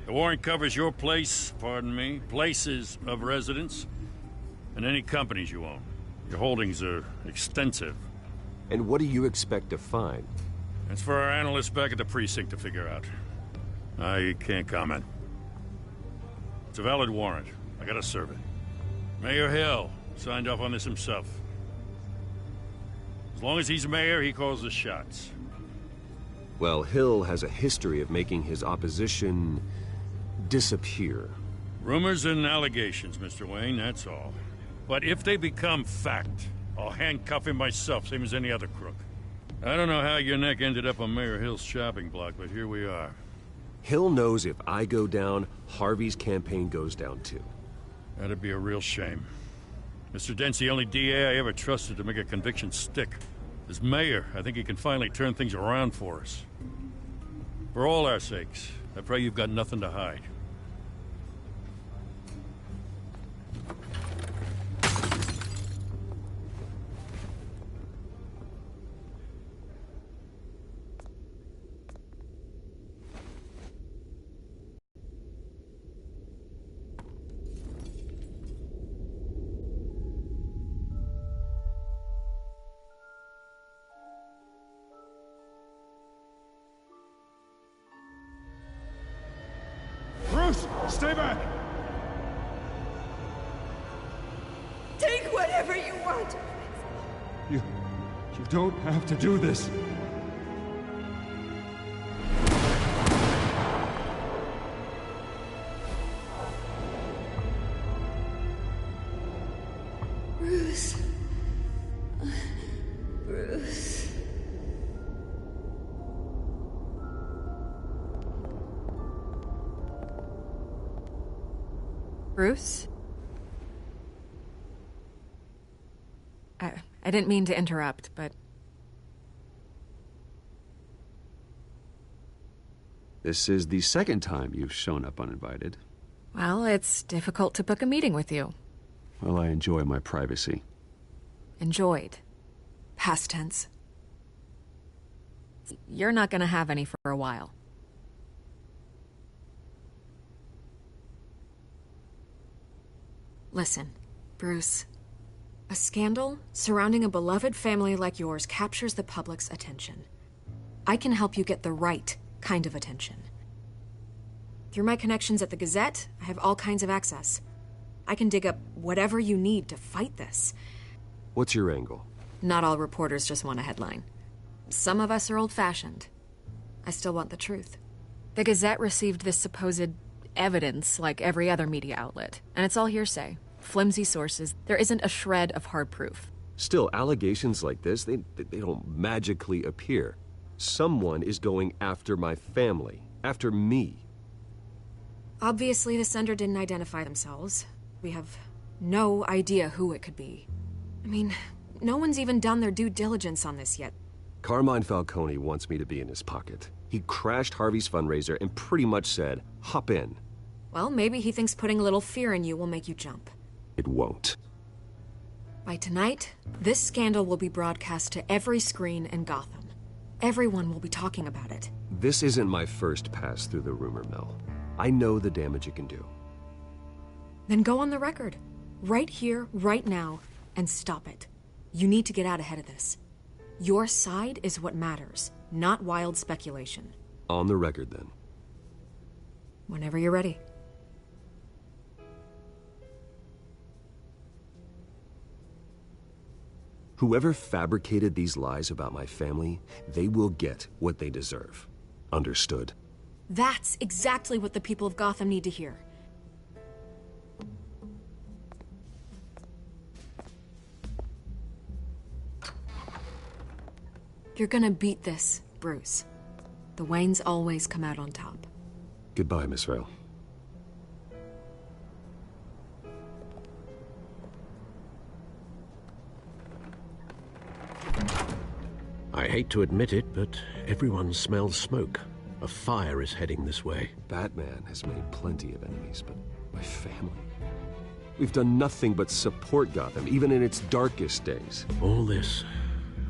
The warrant covers your place, places of residence, and any companies you own. Your holdings are extensive. And what do you expect to find? That's for our analysts back at the precinct to figure out. I can't comment. It's a valid warrant. I gotta serve it. Mayor Hill signed off on this himself. As long as he's mayor, he calls the shots. Well, Hill has a history of making his opposition disappear. Rumors and allegations, Mr. Wayne, that's all. But if they become fact, I'll handcuff him myself, same as any other crook. I don't know how your neck ended up on Mayor Hill's shopping block, but here we are. Hill knows if I go down, Harvey's campaign goes down too. That'd be a real shame. Mr. Dent's the only DA I ever trusted to make a conviction stick. As mayor, I think he can finally turn things around for us. For all our sakes, I pray you've got nothing to hide. Bruce, stay back! Take whatever you want. You don't have to do this. Bruce. Bruce. Bruce? I didn't mean to interrupt, but... This is the second time you've shown up uninvited. Well, it's difficult to book a meeting with you. Well, I enjoy my privacy. Enjoyed. Past tense. You're not gonna have any for a while. Listen, Bruce. A scandal surrounding a beloved family like yours captures the public's attention. I can help you get the right kind of attention. Through my connections at the Gazette, I have all kinds of access. I can dig up whatever you need to fight this. What's your angle? Not all reporters just want a headline. Some of us are old-fashioned. I still want the truth. The Gazette received this supposed evidence like every other media outlet, and it's all hearsay. Flimsy sources. There isn't a shred of hard proof. Still, allegations like this, they don't magically appear. Someone is going after my family, after me. Obviously, the sender didn't identify themselves. We have no idea who it could be. I mean, no one's even done their due diligence on this yet. Carmine Falcone wants me to be in his pocket. He crashed Harvey's fundraiser and pretty much said, hop in. Well, maybe he thinks putting a little fear in you will make you jump. It won't. By tonight, this scandal will be broadcast to every screen in Gotham. Everyone will be talking about it. This isn't my first pass through the rumor mill. I know the damage it can do. Then go on the record. Right here, right now, and stop it. You need to get out ahead of this. Your side is what matters, not wild speculation. On the record, then. Whenever you're ready. Whoever fabricated these lies about my family, they will get what they deserve. Understood? That's exactly what the people of Gotham need to hear. You're gonna beat this, Bruce. The Waynes always come out on top. Goodbye, Miss Rail. I hate to admit it, but everyone smells smoke. A fire is heading this way. Batman has made plenty of enemies, but my family... We've done nothing but support Gotham, even in its darkest days. All this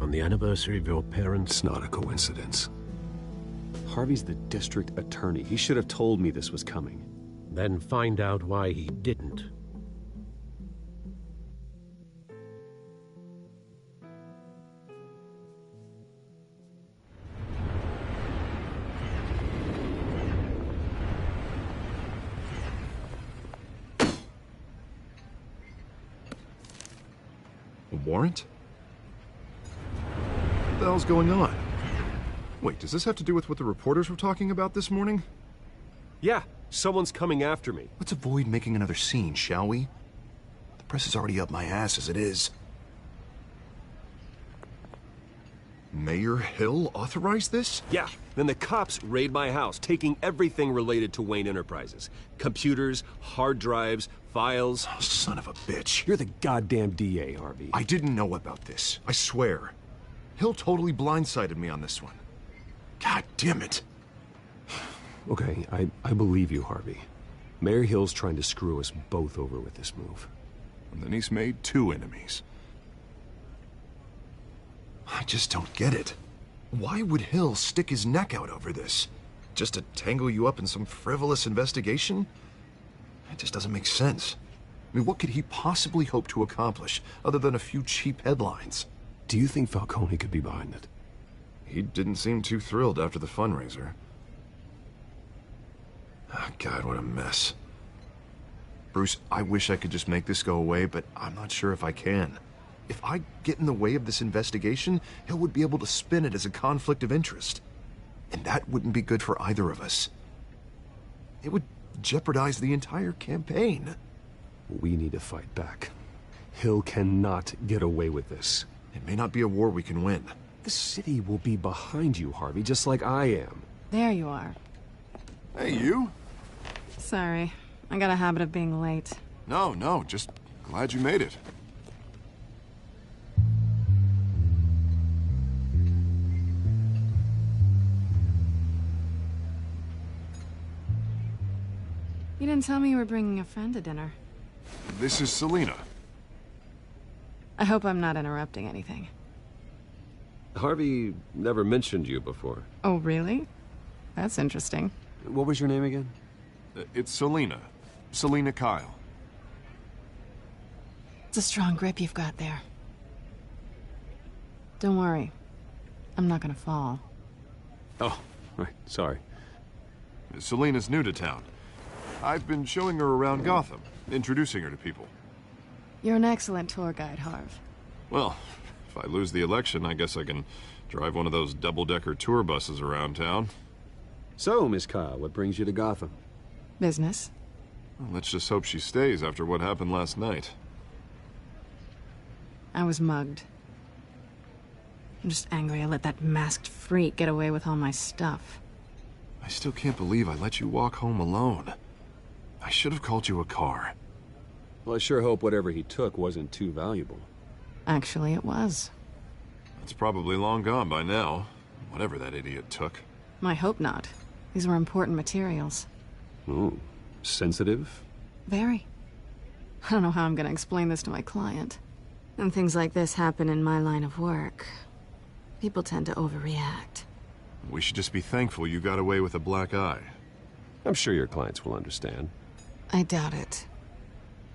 on the anniversary of your parents'... It's not a coincidence. Harvey's the district attorney. He should have told me this was coming. Then find out why he didn't. A warrant? What the hell's going on? Wait, does this have to do with what the reporters were talking about this morning? Yeah, someone's coming after me. Let's avoid making another scene, shall we? The press is already up my ass as it is. Mayor Hill authorized this? Yeah, then the cops raid my house, taking everything related to Wayne Enterprises. Computers, hard drives, files. Oh, son of a bitch. You're the goddamn DA, Harvey. I didn't know about this. I swear. Hill totally blindsided me on this one. God damn it. Okay, I believe you, Harvey. Mayor Hill's trying to screw us both over with this move. And then he's made 2 enemies. I just don't get it. Why would Hill stick his neck out over this? Just to tangle you up in some frivolous investigation? It just doesn't make sense. I mean, what could he possibly hope to accomplish other than a few cheap headlines? Do you think Falcone could be behind it? He didn't seem too thrilled after the fundraiser. Oh, God, what a mess. Bruce, I wish I could just make this go away, but I'm not sure if I can. If I get in the way of this investigation, Hill would be able to spin it as a conflict of interest. And that wouldn't be good for either of us. It would jeopardize the entire campaign. We need to fight back. Hill cannot get away with this. It may not be a war we can win. The city will be behind you, Harvey, just like I am. There you are. Hey, you? Sorry. I got a habit of being late. No, just glad you made it. You didn't tell me you were bringing a friend to dinner. This is Selina. I hope I'm not interrupting anything. Harvey never mentioned you before. Oh, really? That's interesting. What was your name again? It's Selina. Selina Kyle. It's a strong grip you've got there. Don't worry. I'm not gonna fall. Oh, right. Sorry. Selina's new to town. I've been showing her around Gotham, introducing her to people. You're an excellent tour guide, Harv. Well, if I lose the election, I guess I can drive one of those double-decker tour buses around town. So, Miss Kyle, what brings you to Gotham? Business. Well, let's just hope she stays after what happened last night. I was mugged. I'm just angry I let that masked freak get away with all my stuff. I still can't believe I let you walk home alone. I should have called you a car. Well, I sure hope whatever he took wasn't too valuable. Actually, it was. It's probably long gone by now, whatever that idiot took. I hope not. These were important materials. Ooh, sensitive? Very. I don't know how I'm gonna explain this to my client. When things like this happen in my line of work, people tend to overreact. We should just be thankful you got away with a black eye. I'm sure your clients will understand. I doubt it.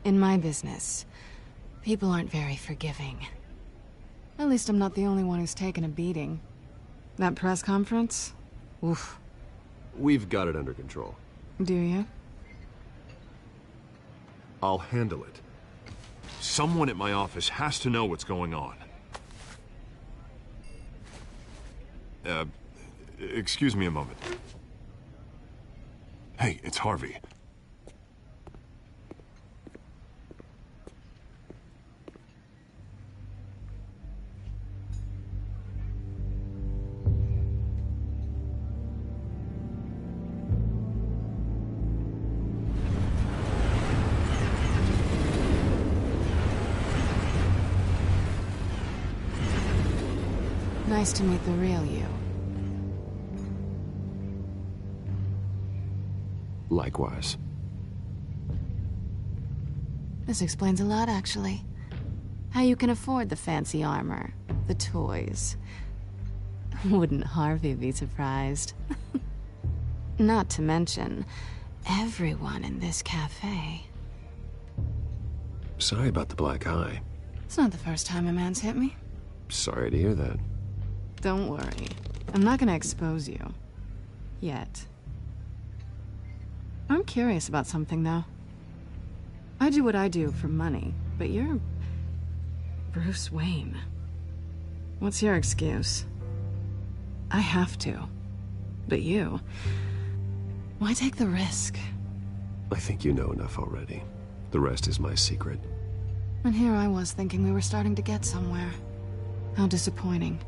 In my business, people aren't very forgiving. At least I'm not the only one who's taken a beating. That press conference? Oof. We've got it under control. Do you? I'll handle it. Someone at my office has to know what's going on. Excuse me a moment. Hey, it's Harvey. Nice to meet the real you. Likewise. This explains a lot, actually. How you can afford the fancy armor, the toys. Wouldn't Harvey be surprised? Not to mention, everyone in this cafe. Sorry about the black eye. It's not the first time a man's hit me. Sorry to hear that. Don't worry. I'm not gonna expose you. Yet. I'm curious about something, though. I do what I do for money, but you're... Bruce Wayne. What's your excuse? I have to. But you... Why take the risk? I think you know enough already. The rest is my secret. And here I was thinking we were starting to get somewhere. How disappointing.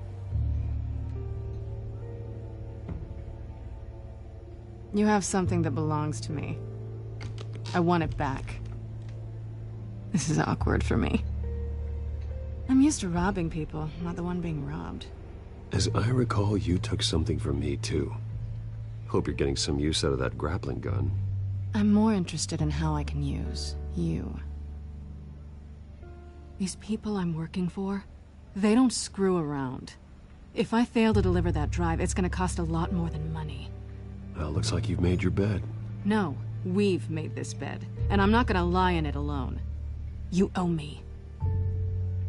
You have something that belongs to me. I want it back. This is awkward for me. I'm used to robbing people, not the one being robbed. As I recall, you took something from me, too. Hope you're getting some use out of that grappling gun. I'm more interested in how I can use you. These people I'm working for, they don't screw around. If I fail to deliver that drive, it's gonna cost a lot more than money. Well, looks like you've made your bed. No, we've made this bed, and I'm not gonna lie in it alone. You owe me.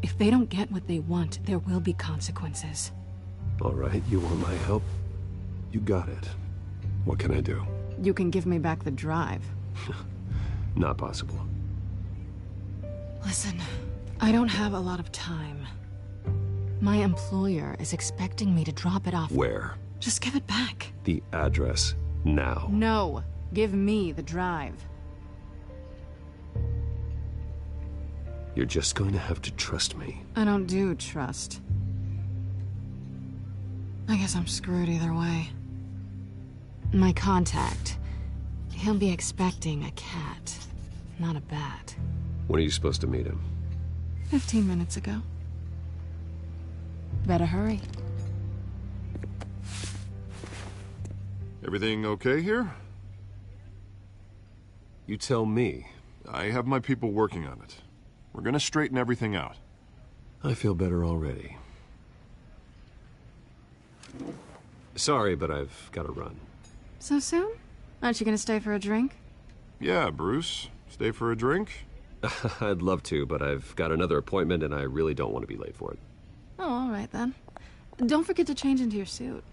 If they don't get what they want, there will be consequences. All right, you want my help? You got it. What can I do? You can give me back the drive. Not possible. Listen, I don't have a lot of time. My employer is expecting me to drop it off. Where? Just give it back. The address, now. No, give me the drive. You're just going to have to trust me. I don't do trust. I guess I'm screwed either way. My contact, he'll be expecting a cat, not a bat. When are you supposed to meet him? 15 minutes ago. Better hurry. Everything okay here? You tell me. I have my people working on it. We're gonna straighten everything out. I feel better already. Sorry, but I've got to run. So soon? Aren't you gonna stay for a drink? Yeah, Bruce. Stay for a drink? I'd love to, but I've got another appointment and I really don't want to be late for it. Oh, all right then. Don't forget to change into your suit.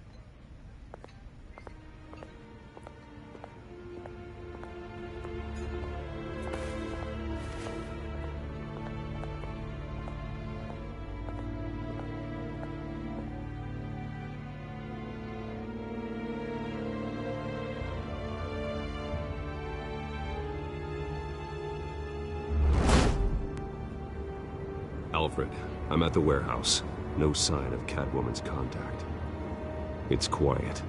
Alfred, I'm at the warehouse. No sign of Catwoman's contact. It's quiet.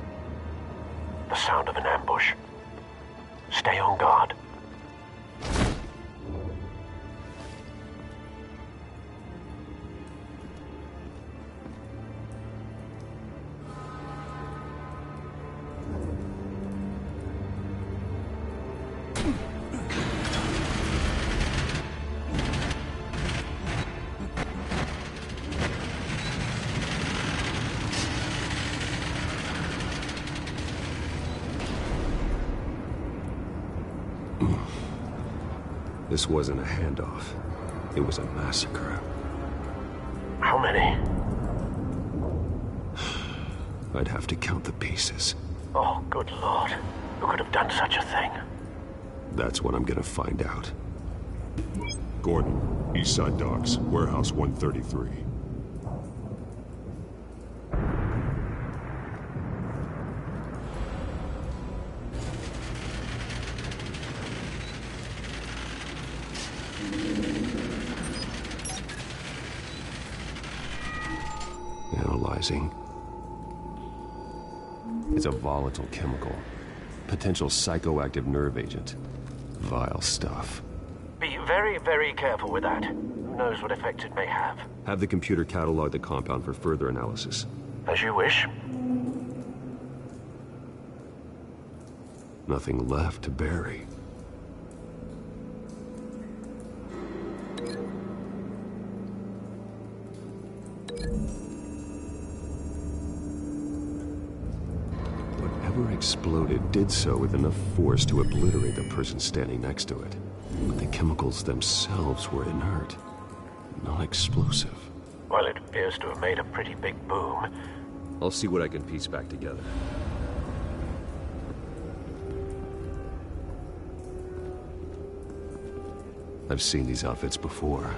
The sound of an ambush. Stay on guard. This wasn't a handoff. It was a massacre. How many? I'd have to count the pieces. Oh, good Lord. Who could have done such a thing? That's what I'm gonna find out. Gordon, Eastside Docks, Warehouse 133. Analyzing. It's a volatile chemical. Potential psychoactive nerve agent. Vile stuff. Be very, very careful with that. Who knows what effect it may have? Have the computer catalog the compound for further analysis. As you wish. Nothing left to bury. whatever exploded did so with enough force to obliterate the person standing next to it. But the chemicals themselves were inert, not explosive. Well, it appears to have made a pretty big boom. I'll see what I can piece back together. I've seen these outfits before.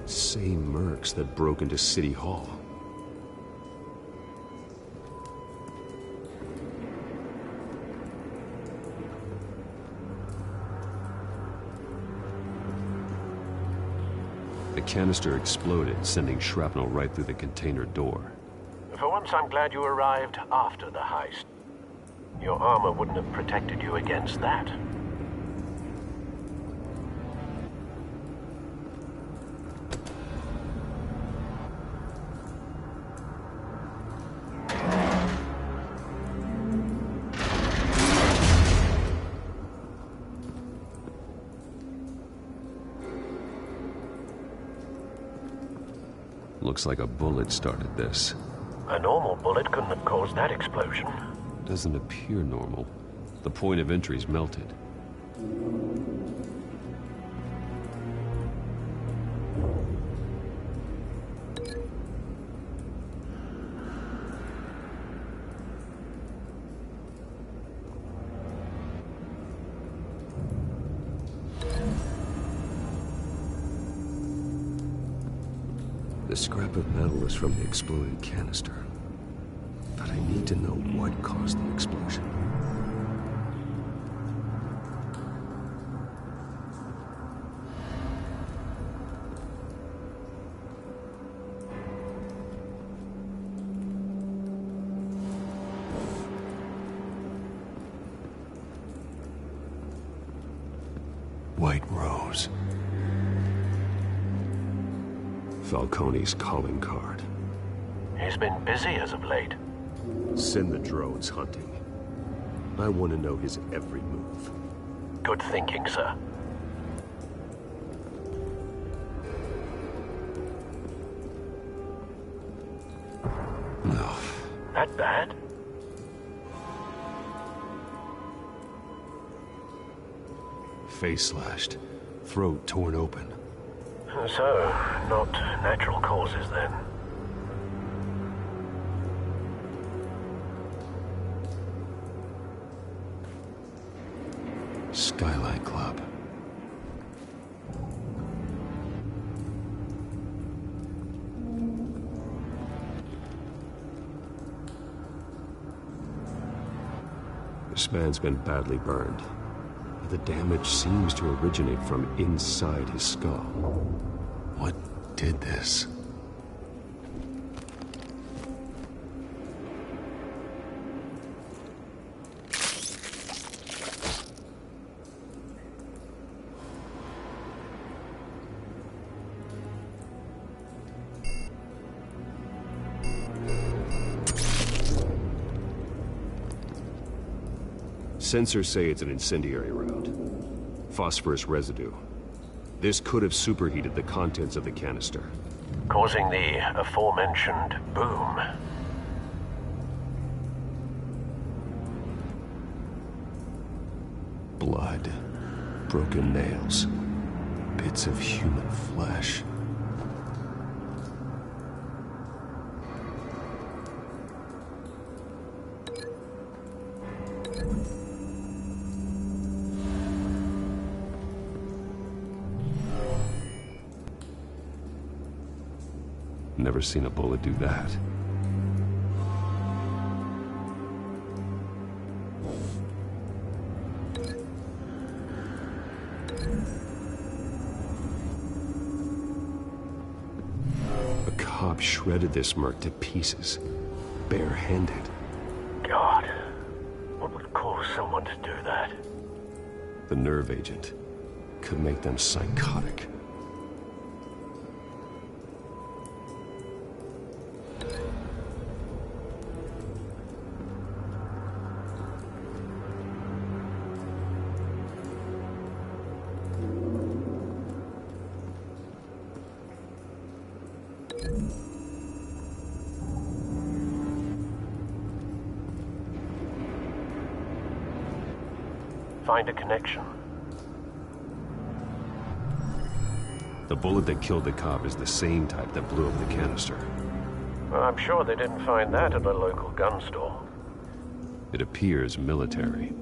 Same mercs that broke into City Hall. The canister exploded, sending shrapnel right through the container door. For once, I'm glad you arrived after the heist. Your armor wouldn't have protected you against that. Looks like a bullet started this. A normal bullet couldn't have caused that explosion. Doesn't appear normal. The point of entry's melted. The scrap of metal is from the exploded canister. But I need to know what caused the explosion. White Rose. Falcone's calling card. He's been busy as of late. Send the drones hunting. I want to know his every move. Good thinking, sir. No. That bad? Face slashed. Throat torn open. So, not natural causes then. Skylight Club. This man's been badly burned. The damage seems to originate from inside his skull. What did this? Sensors say it's an incendiary round. Phosphorus residue. This could have superheated the contents of the canister, causing the aforementioned boom. Blood. Broken nails. Bits of human flesh. Never seen a bullet do that. A cop shredded this merc to pieces, barehanded. God, what would cause someone to do that? The nerve agent could make them psychotic. Find a connection. The bullet that killed the cop is the same type that blew up the canister. Well, I'm sure they didn't find that at a local gun store. It appears military.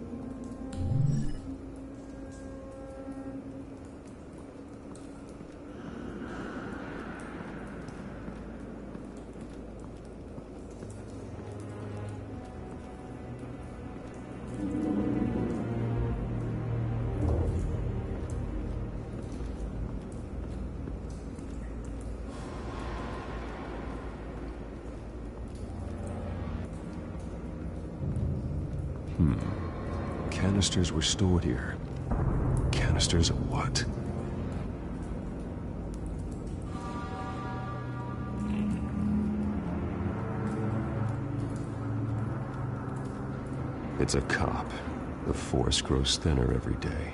Canisters were stored here. Canisters of what? It's a cop. The force grows thinner every day.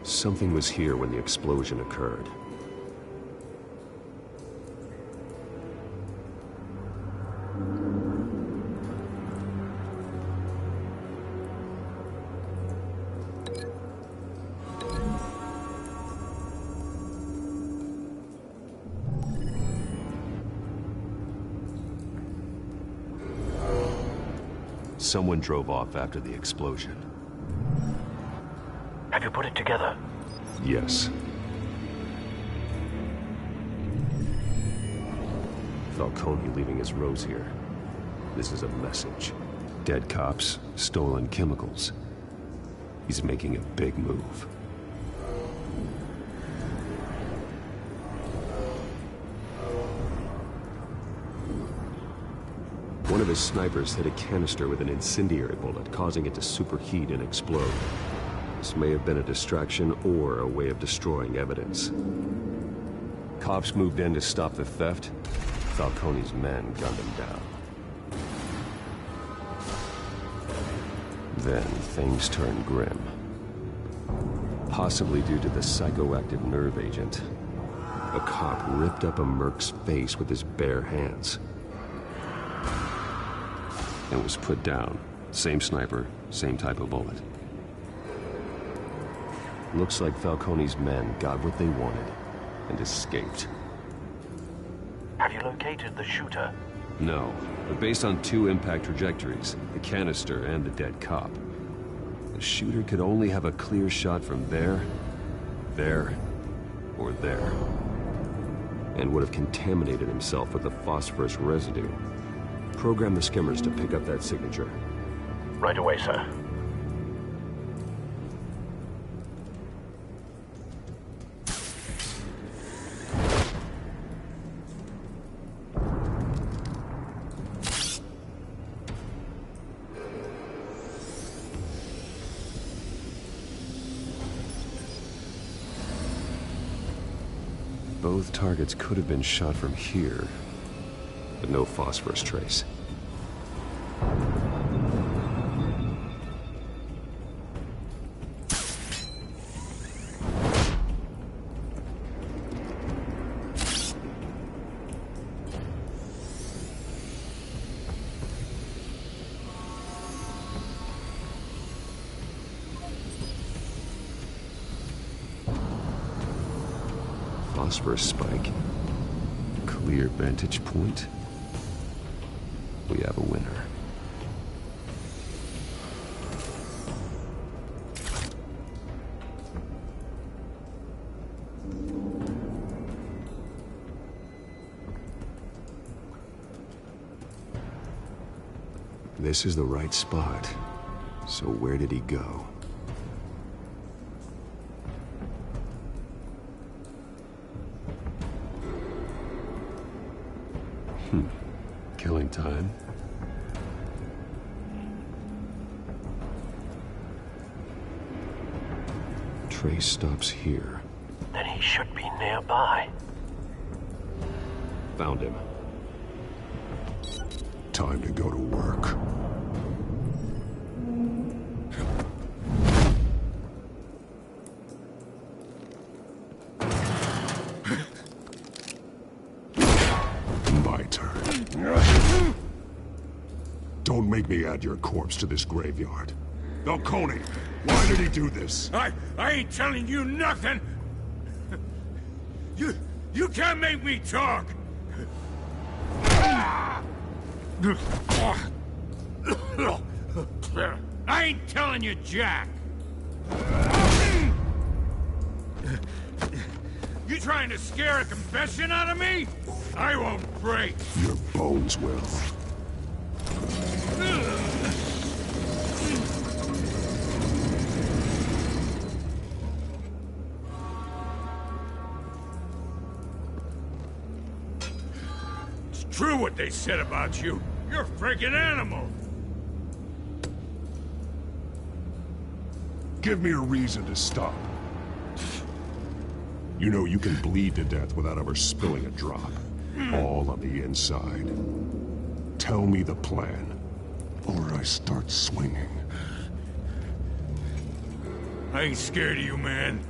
Something was here when the explosion occurred. Someone drove off after the explosion. Have you put it together? Yes. Falcone leaving his rose here. This is a message. Dead cops, stolen chemicals. He's making a big move. One of his snipers hit a canister with an incendiary bullet, causing it to superheat and explode. This may have been a distraction or a way of destroying evidence. Cops moved in to stop the theft. Falcone's men gunned him down. Then things turned grim. Possibly due to the psychoactive nerve agent. A cop ripped up a merc's face with his bare hands. And was put down. Same sniper, same type of bullet. Looks like Falcone's men got what they wanted and escaped. Have you located the shooter? No, but based on two impact trajectories, the canister and the dead cop, the shooter could only have a clear shot from there, or there, and would have contaminated himself with the phosphorus residue. Program the skimmers to pick up that signature. Right away, sir. Both targets could have been shot from here, but no phosphorus trace. Phosphorus spike. Clear vantage point. We have a winner. This is the right spot. So where did he go? Killing time? Trace stops here. Then he should be nearby. Found him. Time to go to work. My turn. Don't make me add your corpse to this graveyard. Falcone, why did he do this? I ain't telling you nothing! You can't make me talk! I ain't telling you jack! You trying to scare a confession out of me? I won't break! Your bones will. It's true what they said about you. You're a freaking animal! Give me a reason to stop. You know you can bleed to death without ever spilling a drop. All on the inside. Tell me the plan, or I start swinging. I ain't scared of you, man.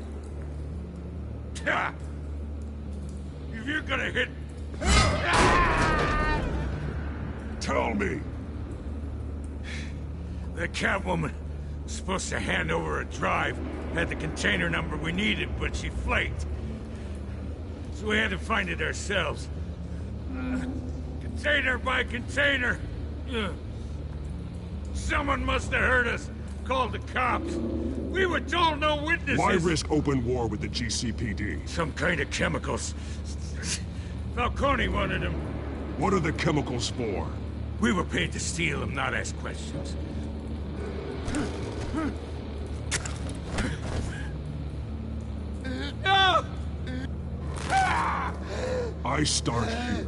If you're gonna hit... Tell me! The Catwoman was supposed to hand over a drive. Had the container number we needed, but she flaked. So we had to find it ourselves. Container by container. Someone must have heard us. Called the cops. We were told no witnesses. Why risk open war with the GCPD? Some kind of chemicals. Falcone wanted them. What are the chemicals for? We were paid to steal them, not ask questions. I start here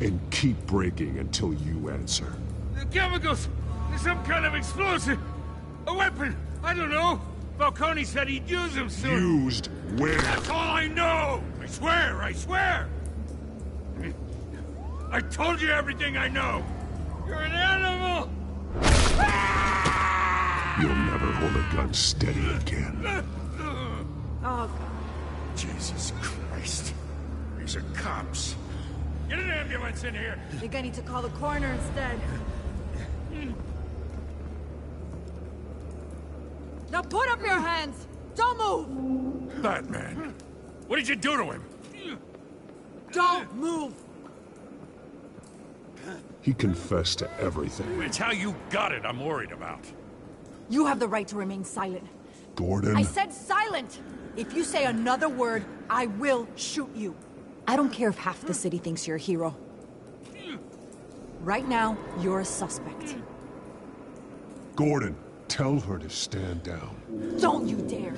and keep breaking until you answer. The chemicals! There's some kind of explosive! A weapon! I don't know! Falcone said he'd use them soon! Used where? That's all I know! I swear! I swear! I told you everything I know! You're an animal! You'll never hold a gun steady again. Oh, God. Jesus Christ. These are cops. Get an ambulance in here! I think I need to call the coroner instead. Now put up your hands! Don't move! Batman, what did you do to him? Don't move! He confessed to everything. It's how you got it I'm worried about. You have the right to remain silent. Gordon? I said silent! If you say another word, I will shoot you. I don't care if half the city thinks you're a hero. Right now, you're a suspect. Gordon, tell her to stand down. Don't you dare!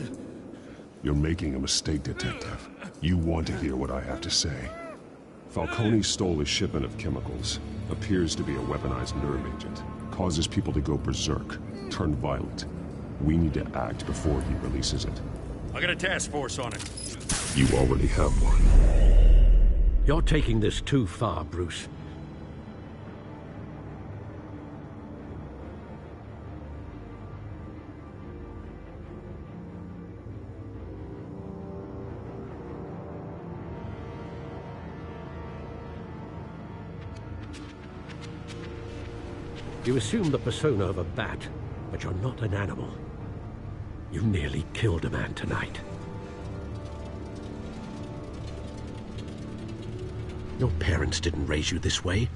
You're making a mistake, Detective. You want to hear what I have to say. Falcone stole a shipment of chemicals. Appears to be a weaponized nerve agent. Causes people to go berserk, turn violent. We need to act before he releases it. I got a task force on it. You already have one. You're taking this too far, Bruce. You assume the persona of a bat, but you're not an animal. You nearly killed a man tonight. Your parents didn't raise you this way.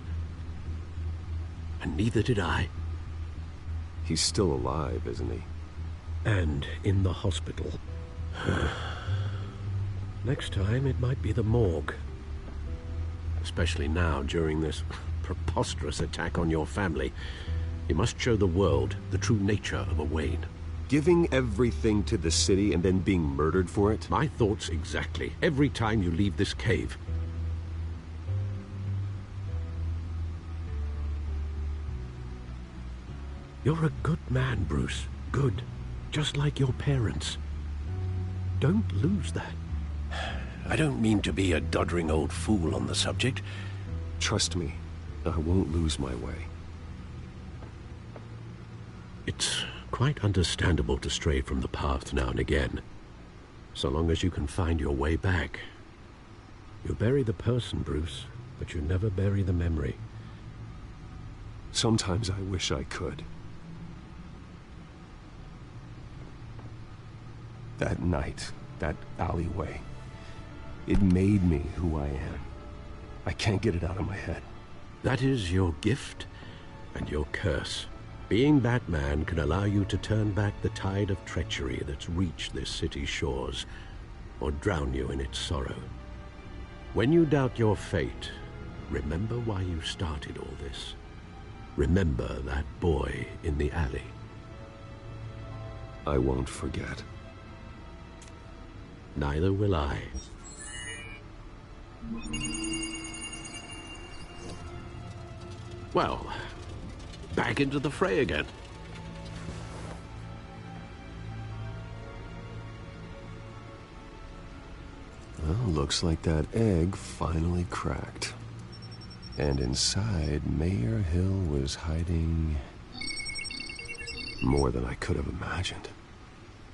And neither did I. He's still alive, isn't he? And in the hospital. Next time, it might be the morgue. Especially now, during this preposterous attack on your family. You must show the world the true nature of a Wayne. Giving everything to the city and then being murdered for it? My thoughts exactly. Every time you leave this cave. You're a good man, Bruce. Good. Just like your parents. Don't lose that. I don't mean to be a doddering old fool on the subject. Trust me, I won't lose my way. It's quite understandable to stray from the path now and again. So long as you can find your way back. You bury the person, Bruce, but you never bury the memory. Sometimes I wish I could. That night, that alleyway, it made me who I am. I can't get it out of my head. That is your gift and your curse. Being Batman can allow you to turn back the tide of treachery that's reached this city's shores, or drown you in its sorrow. When you doubt your fate, remember why you started all this. Remember that boy in the alley. I won't forget. Neither will I. Well, back into the fray again. Well, looks like that egg finally cracked. And inside, Mayor Hill was hiding more than I could have imagined.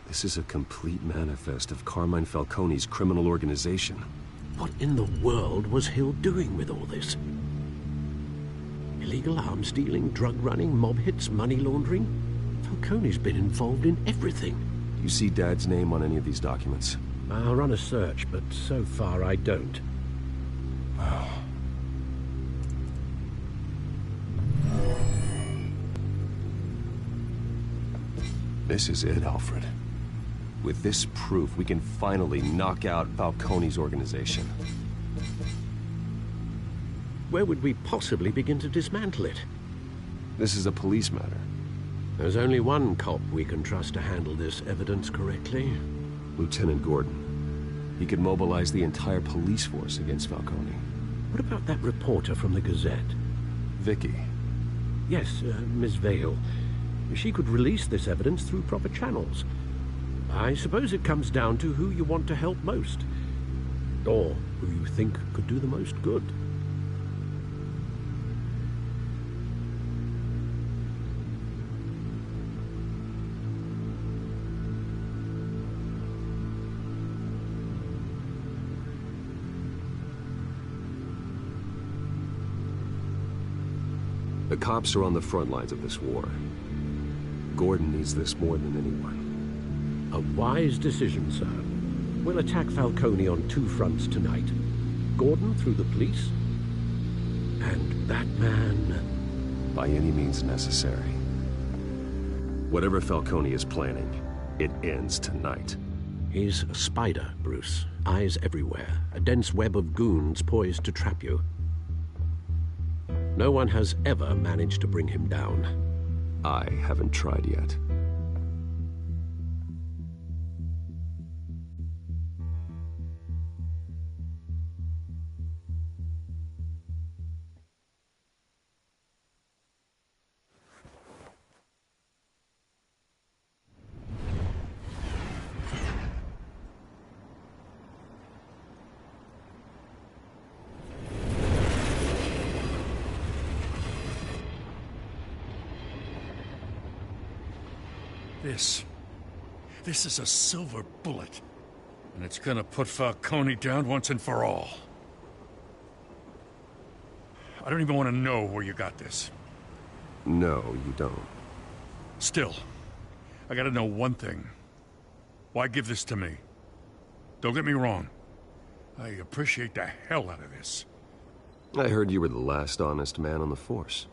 This is a complete manifest of Carmine Falcone's criminal organization. What in the world was Hill doing with all this? Illegal arms dealing, drug running, mob hits, money laundering? Falcone's been involved in everything. Do you see Dad's name on any of these documents? I'll run a search, but so far I don't. Oh. This is it, Alfred. With this proof, we can finally knock out Falcone's organization. Where would we possibly begin to dismantle it? This is a police matter. There's only one cop we can trust to handle this evidence correctly. Lieutenant Gordon. He could mobilize the entire police force against Falcone. What about that reporter from the Gazette? Vicky. Yes, Miss Vale. She could release this evidence through proper channels. I suppose it comes down to who you want to help most. Or who you think could do the most good. The cops are on the front lines of this war. Gordon needs this more than anyone. A wise decision, sir. We'll attack Falcone on two fronts tonight. Gordon through the police, and Batman... by any means necessary. Whatever Falcone is planning, it ends tonight. He's a spider, Bruce. Eyes everywhere. A dense web of goons poised to trap you. No one has ever managed to bring him down. I haven't tried yet. This is a silver bullet. And it's gonna put Falcone down once and for all. I don't even want to know where you got this. No, you don't. Still, I gotta know one thing. Why give this to me? Don't get me wrong. I appreciate the hell out of this. I heard you were the last honest man on the force.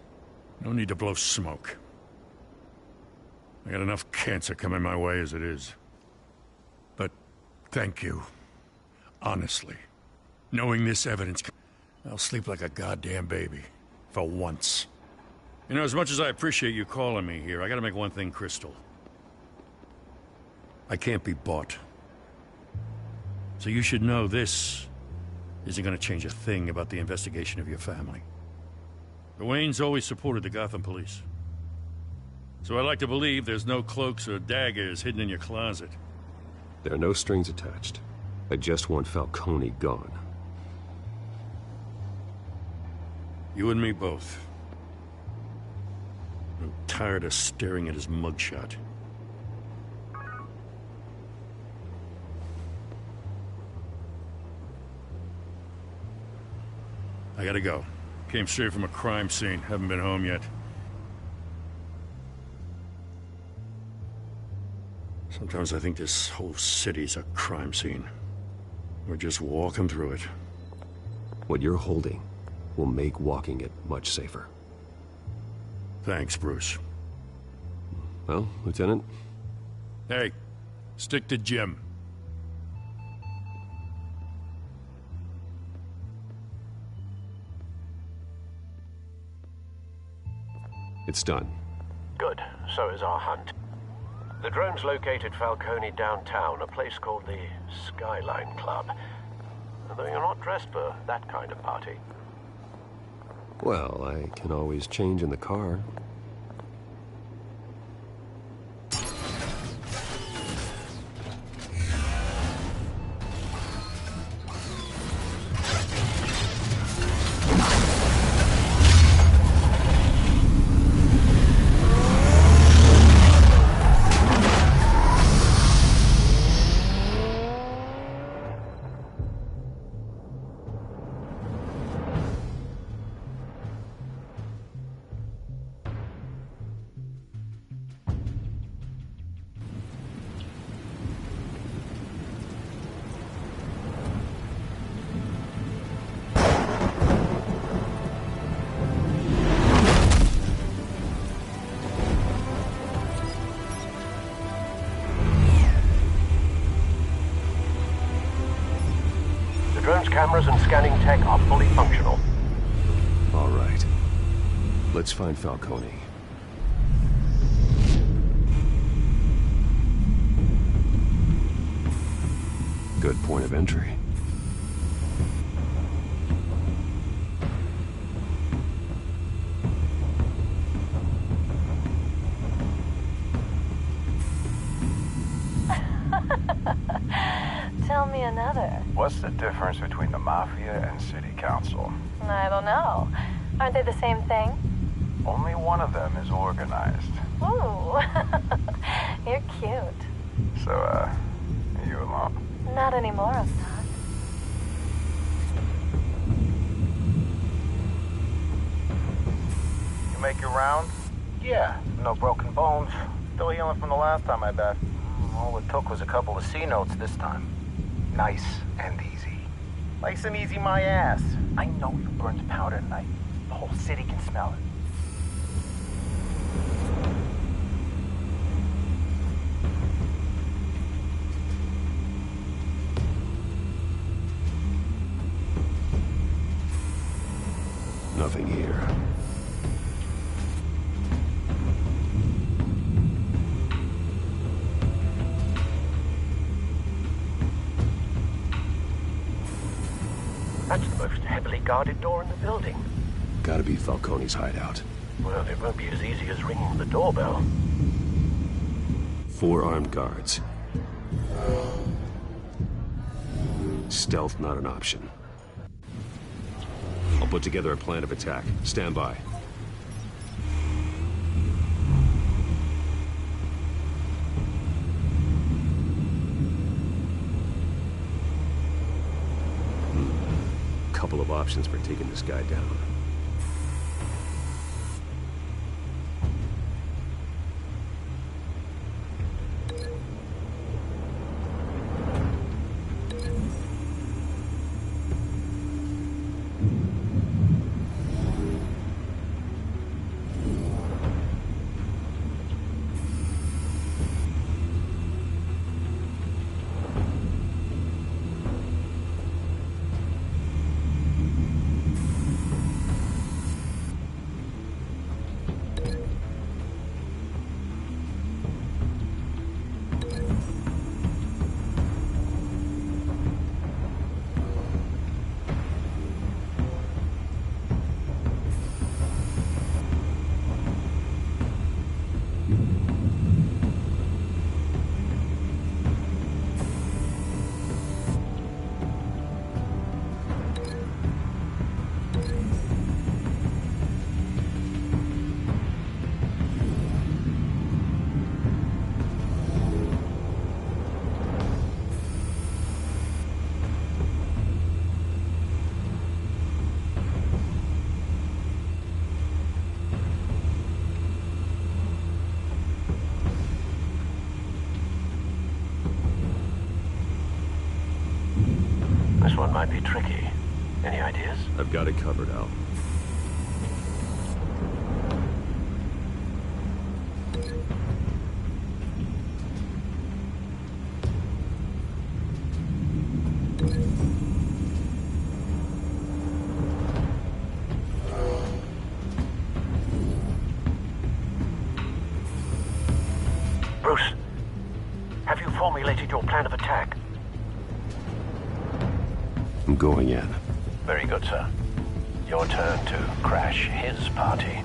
No need to blow smoke. I got enough cancer coming my way as it is. But thank you. Honestly. Knowing this evidence, I'll sleep like a goddamn baby. For once. You know, as much as I appreciate you calling me here, I gotta make one thing crystal. I can't be bought. So you should know this isn't gonna change a thing about the investigation of your family. The Waynes always supported the Gotham police. So I like to believe there's no cloaks or daggers hidden in your closet. There are no strings attached. I just want Falcone gone. You and me both. I'm tired of staring at his mugshot. I gotta go. Came straight from a crime scene. Haven't been home yet. Sometimes I think this whole city's a crime scene. We're just walking through it. What you're holding will make walking it much safer. Thanks, Bruce. Well, Lieutenant? Hey, stick to Jim. It's done. Good. So is our hunt. The drone's located Falcone downtown, a place called the Skyline Club. Though you're not dressed for that kind of party. Well, I can always change in the car. The drone's cameras and scanning tech are fully functional. All right. Let's find Falcone. Good point of entry. Tell me another. What's the difference between the Mafia and City Council? I don't know. Aren't they the same thing? Only one of them is organized. Ooh. You're cute. So, are you alone? Not anymore, I'm not. You make your rounds? Yeah, no broken bones. Still healing from the last time, I bet. All it took was a couple of C notes this time. Nice and easy. Nice and easy my ass. I know you burned powder at night. The whole city can smell it. Nothing here. That's the most heavily guarded door in the building. Gotta be Falcone's hideout. Well, it won't be as easy as ringing the doorbell. 4 armed guards. Stealth not an option. I'll put together a plan of attack. Stand by. Couple of options for taking this guy down. This one might be tricky. Any ideas? I've got it covered, Al. Bruce, have you formulated your plan of attack? I'm going in. Very good, sir. Your turn to crash his party.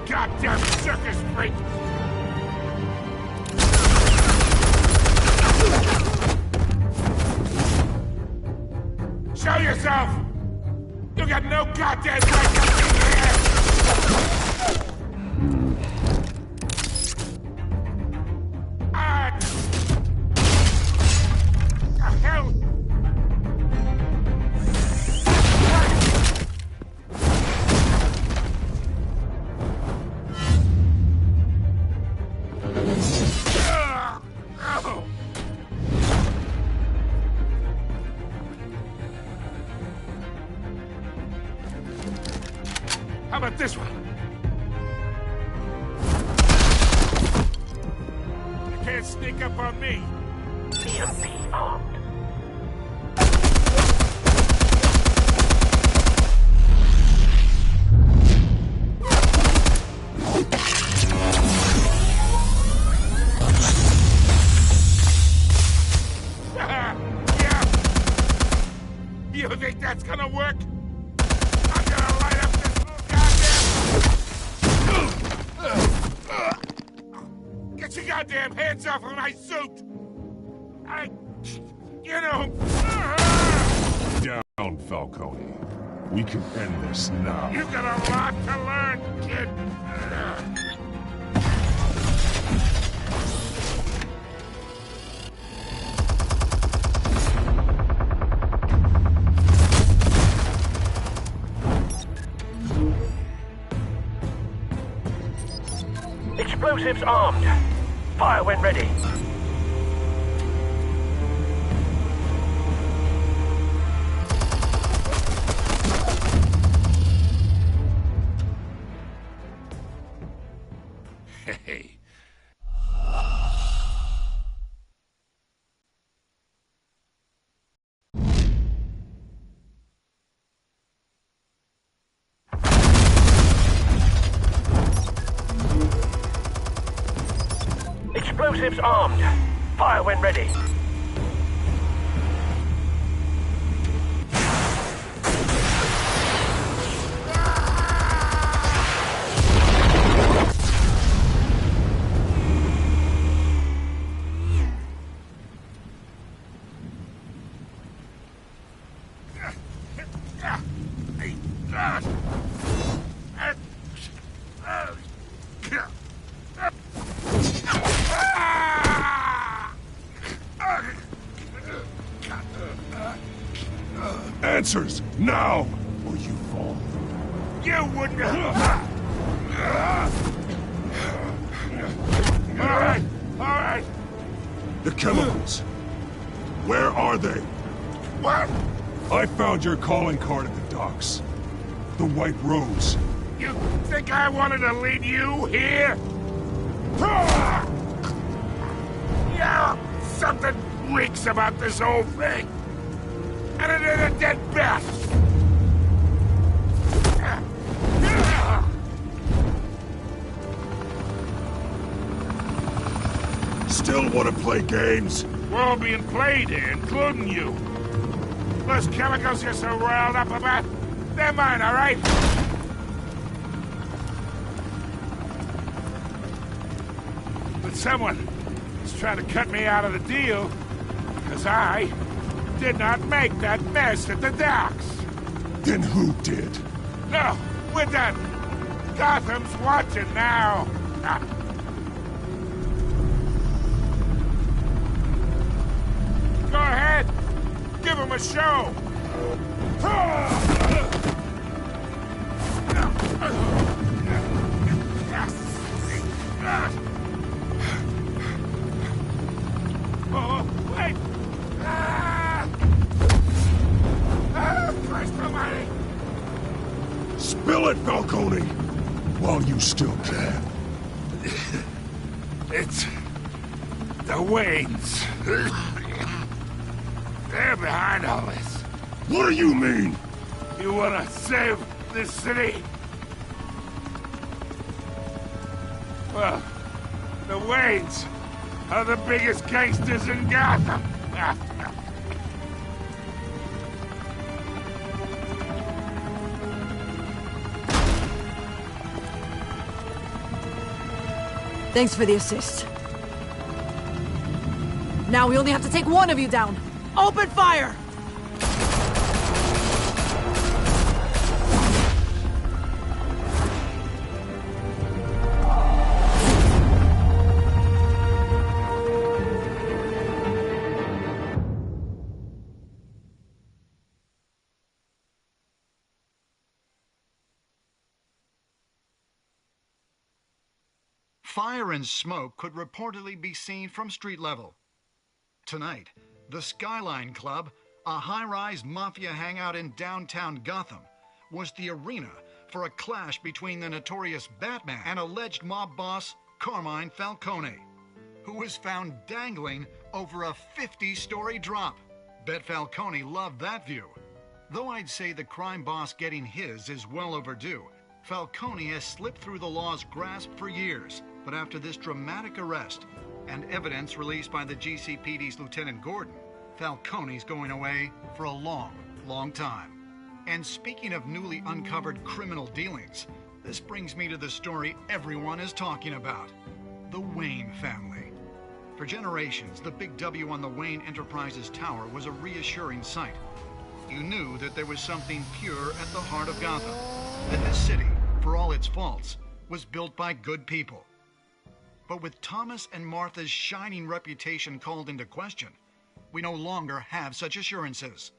Goddamn circus freak! Show yourself! You got no goddamn right to be here! The hell? How about this one? You can't sneak up on me. BMP armed. Yeah. You think that's gonna work? I'm gonna light up this little goddamn... Get your goddamn hands off of my suit! You know... Down, Falcone. We can end this now. You got a lot to learn, kid. Explosives armed. Fire when ready. Hey. Explosives armed. Fire when ready. Answers, now! or you fall. You wouldn't... All right. The chemicals. Where are they? What? I found your calling card at the docks. The White Rose. You think I wanted to lead you here? Yeah, something reeks about this whole thing. And it is a dead bat. Still want to play games? We're all being played here, including you. Those chemicals you're so riled up about, they're mine, all right? But someone is trying to cut me out of the deal, because I did not make that mess at the docks. Then who did? No, we're done. Gotham's watching now. Go ahead. Give him a show. Oh, wait. Christ almighty. Spill it, Falcone! While you still can. It's... the Waynes. They're behind all this. What do you mean? You wanna save this city? Well, the Waynes are the biggest gangsters in Gotham. Thanks for the assist. Now we only have to take one of you down. Open fire! Fire and smoke could reportedly be seen from street level. Tonight, the Skyline Club, a high-rise mafia hangout in downtown Gotham, was the arena for a clash between the notorious Batman and alleged mob boss Carmine Falcone, who was found dangling over a 50-story drop. Bet Falcone loved that view. Though I'd say the crime boss getting his is well overdue, Falcone has slipped through the law's grasp for years. But after this dramatic arrest and evidence released by the GCPD's Lieutenant Gordon, Falcone's going away for a long, long time. And speaking of newly uncovered criminal dealings, this brings me to the story everyone is talking about: the Wayne family. For generations, the big W on the Wayne Enterprises Tower was a reassuring sight. You knew that there was something pure at the heart of Gotham, that this city, for all its faults, was built by good people. But with Thomas and Martha's shining reputation called into question, we no longer have such assurances.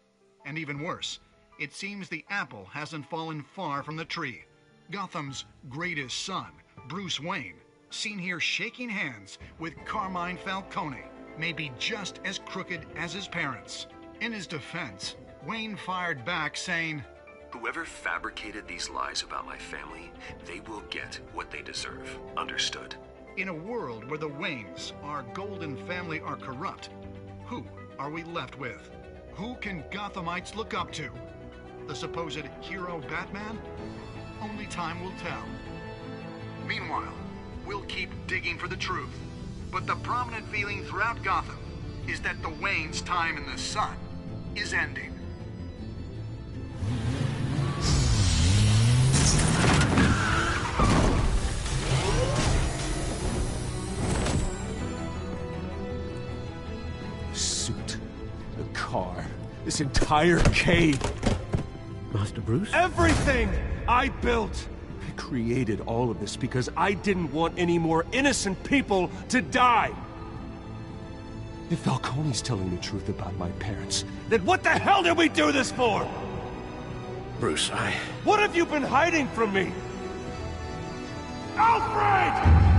And even worse, it seems the apple hasn't fallen far from the tree. Gotham's greatest son, Bruce Wayne, seen here shaking hands with Carmine Falcone, may be just as crooked as his parents. In his defense, Wayne fired back saying, "Whoever fabricated these lies about my family, they will get what they deserve. Understood?" In a world where the Waynes, our golden family, are corrupt, who are we left with? Who can Gothamites look up to? The supposed hero Batman? Only time will tell. Meanwhile, we'll keep digging for the truth. But the prominent feeling throughout Gotham is that the Waynes' time in the sun is ending. Car. This entire cave. Master Bruce? Everything I built. I created all of this because I didn't want any more innocent people to die. If Falcone's telling the truth about my parents, then what the hell did we do this for? Bruce, What have you been hiding from me? Alfred!